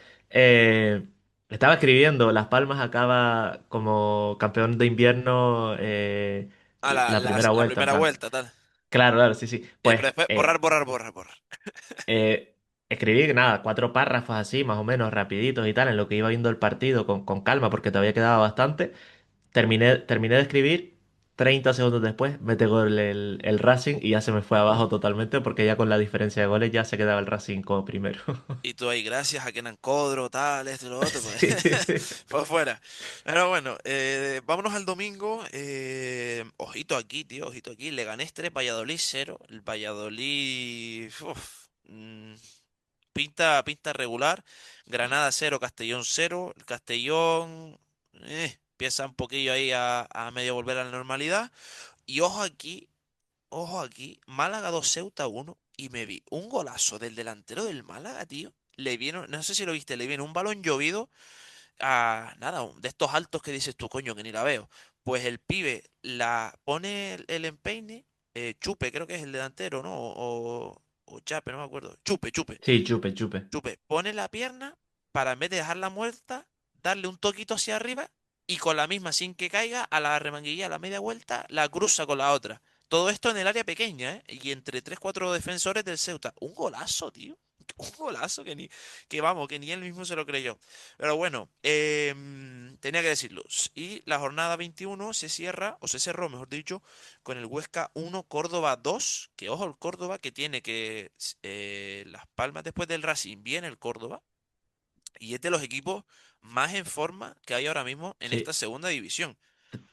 estaba escribiendo, Las Palmas acaba como campeón de invierno Ah, la, la la, primera la vuelta, en primera plan. vuelta, tal. Claro, claro, sí, sí. Pero Pues después, borrar. escribí nada, cuatro párrafos así, más o menos, rapiditos y tal, en lo que iba viendo el partido con calma, porque todavía quedaba bastante. Terminé de escribir, 30 segundos después mete gol el Racing y ya se me fue abajo totalmente, porque ya con la diferencia de goles ya se quedaba el Racing como primero. Y tú ahí, gracias a Kenan Codro, tal, esto y lo otro, pues, Sí, sí, sí. pues fuera. Pero bueno, vámonos al domingo. Ojito aquí, tío, ojito aquí. Leganés 3, Valladolid 0. El Valladolid, pinta regular. Granada 0, Castellón 0. El Castellón empieza un poquillo ahí a medio volver a la normalidad. Y ojo aquí, Málaga 2, Ceuta 1. Y me vi un golazo del delantero del Málaga, tío. Le vino, no sé si lo viste, le viene un balón llovido a nada, de estos altos que dices tú, coño, que ni la veo. Pues el pibe la pone el empeine, Chupe, creo que es el delantero, ¿no? o Chape, no me acuerdo. Chupe, Chupe. Sí, chupe, chupe. Chupe, pone la pierna para en vez de dejarla muerta, darle un toquito hacia arriba y con la misma, sin que caiga, a la remanguilla, a la media vuelta, la cruza con la otra. Todo esto en el área pequeña, ¿eh? Y entre tres cuatro defensores del Ceuta. Un golazo, tío. Un golazo que vamos, que ni él mismo se lo creyó. Pero bueno, tenía que decirlo. Y la jornada 21 se cierra, o se cerró, mejor dicho, con el Huesca 1, Córdoba 2. Que ojo, el Córdoba que tiene que Las Palmas después del Racing viene el Córdoba y es de los equipos más en forma que hay ahora mismo en esta Sí, segunda división.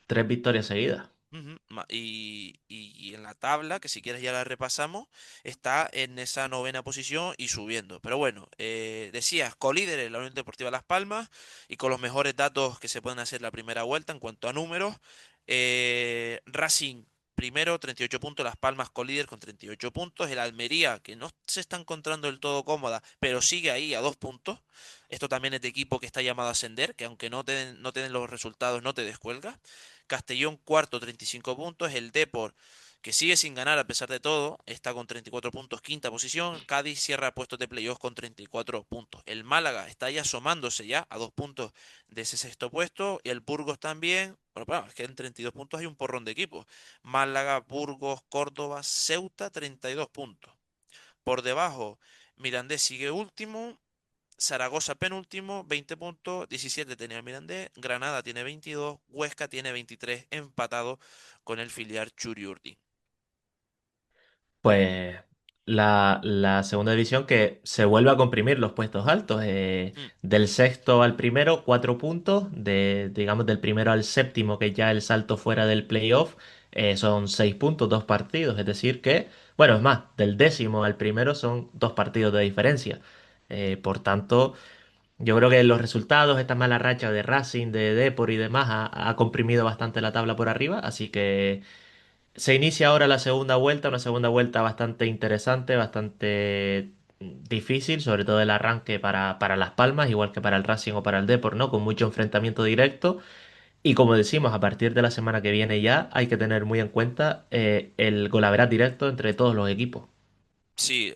3 victorias seguidas. Ujú, y en la tabla, que si quieres ya la repasamos, está en esa novena posición y subiendo. Pero bueno, decías, colíderes la Unión Deportiva Las Palmas y con los mejores datos que se pueden hacer la primera vuelta en cuanto a números. Racing primero, 38 puntos, Las Palmas colíder con 38 puntos, el Almería, que no se está encontrando del todo cómoda, pero sigue ahí a 2 puntos. Esto también es de equipo que está llamado a ascender, que aunque no te den los resultados, no te descuelga. Castellón cuarto, 35 puntos. El Depor, que sigue sin ganar a pesar de todo, está con 34 puntos, quinta posición. Cádiz cierra puestos de playoff con 34 puntos. El Málaga está ahí asomándose ya a 2 puntos de ese sexto puesto. Y el Burgos también. Bueno, claro, es que en 32 puntos hay un porrón de equipos. Málaga, Burgos, Córdoba, Ceuta, 32 puntos. Por debajo, Mirandés sigue último. Zaragoza penúltimo, 20 puntos, 17 tenía el Mirandés, Granada tiene 22, Huesca tiene 23, empatado con el filial Churiurdi. Pues la segunda división que se vuelve a comprimir los puestos altos. Mm, Del sexto al primero, 4 puntos. Digamos, del primero al séptimo, que ya el salto fuera del playoff, son 6 puntos, 2 partidos. Es decir que, bueno, es más, del décimo al primero son 2 partidos de diferencia. Por tanto, yo creo que los resultados, esta mala racha de Racing, de Depor y demás, ha comprimido bastante la tabla por arriba. Así que se inicia ahora la segunda vuelta, una segunda vuelta bastante interesante, bastante difícil, sobre todo el arranque para Las Palmas, igual que para el Racing o para el Depor, ¿no? Con mucho enfrentamiento directo. Y como decimos, a partir de la semana que viene ya hay que tener muy en cuenta el golaveras directo entre todos los equipos. sí,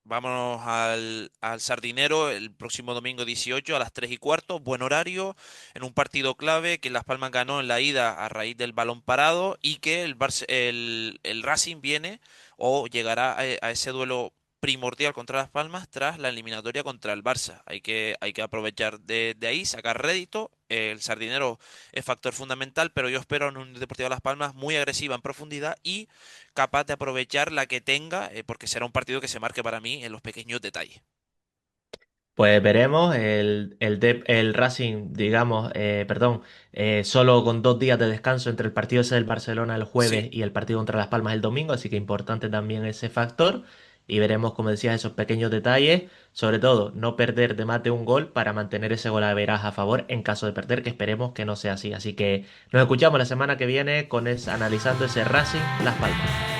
vámonos al Sardinero el próximo domingo 18 a las 3 y cuarto, buen horario, en un partido clave que Las Palmas ganó en la ida a raíz del balón parado y que el Racing viene o llegará a ese duelo primordial contra Las Palmas tras la eliminatoria contra el Barça. Hay que aprovechar de ahí, sacar rédito. El Sardinero es factor fundamental, pero yo espero en un Deportivo Las Palmas muy agresiva en profundidad y capaz de aprovechar la que tenga, porque será un partido que se marque para mí en los pequeños detalles. Pues veremos el Racing, digamos, perdón, solo con 2 días de descanso entre el partido ese del Barcelona el Sí, jueves y el partido contra Las Palmas el domingo, así que importante también ese factor. Y veremos, como decías, esos pequeños detalles, sobre todo no perder de más de un gol para mantener ese golaveraje a favor en caso de perder, que esperemos que no sea así. Así que nos escuchamos la semana que viene analizando ese Racing Las Palmas.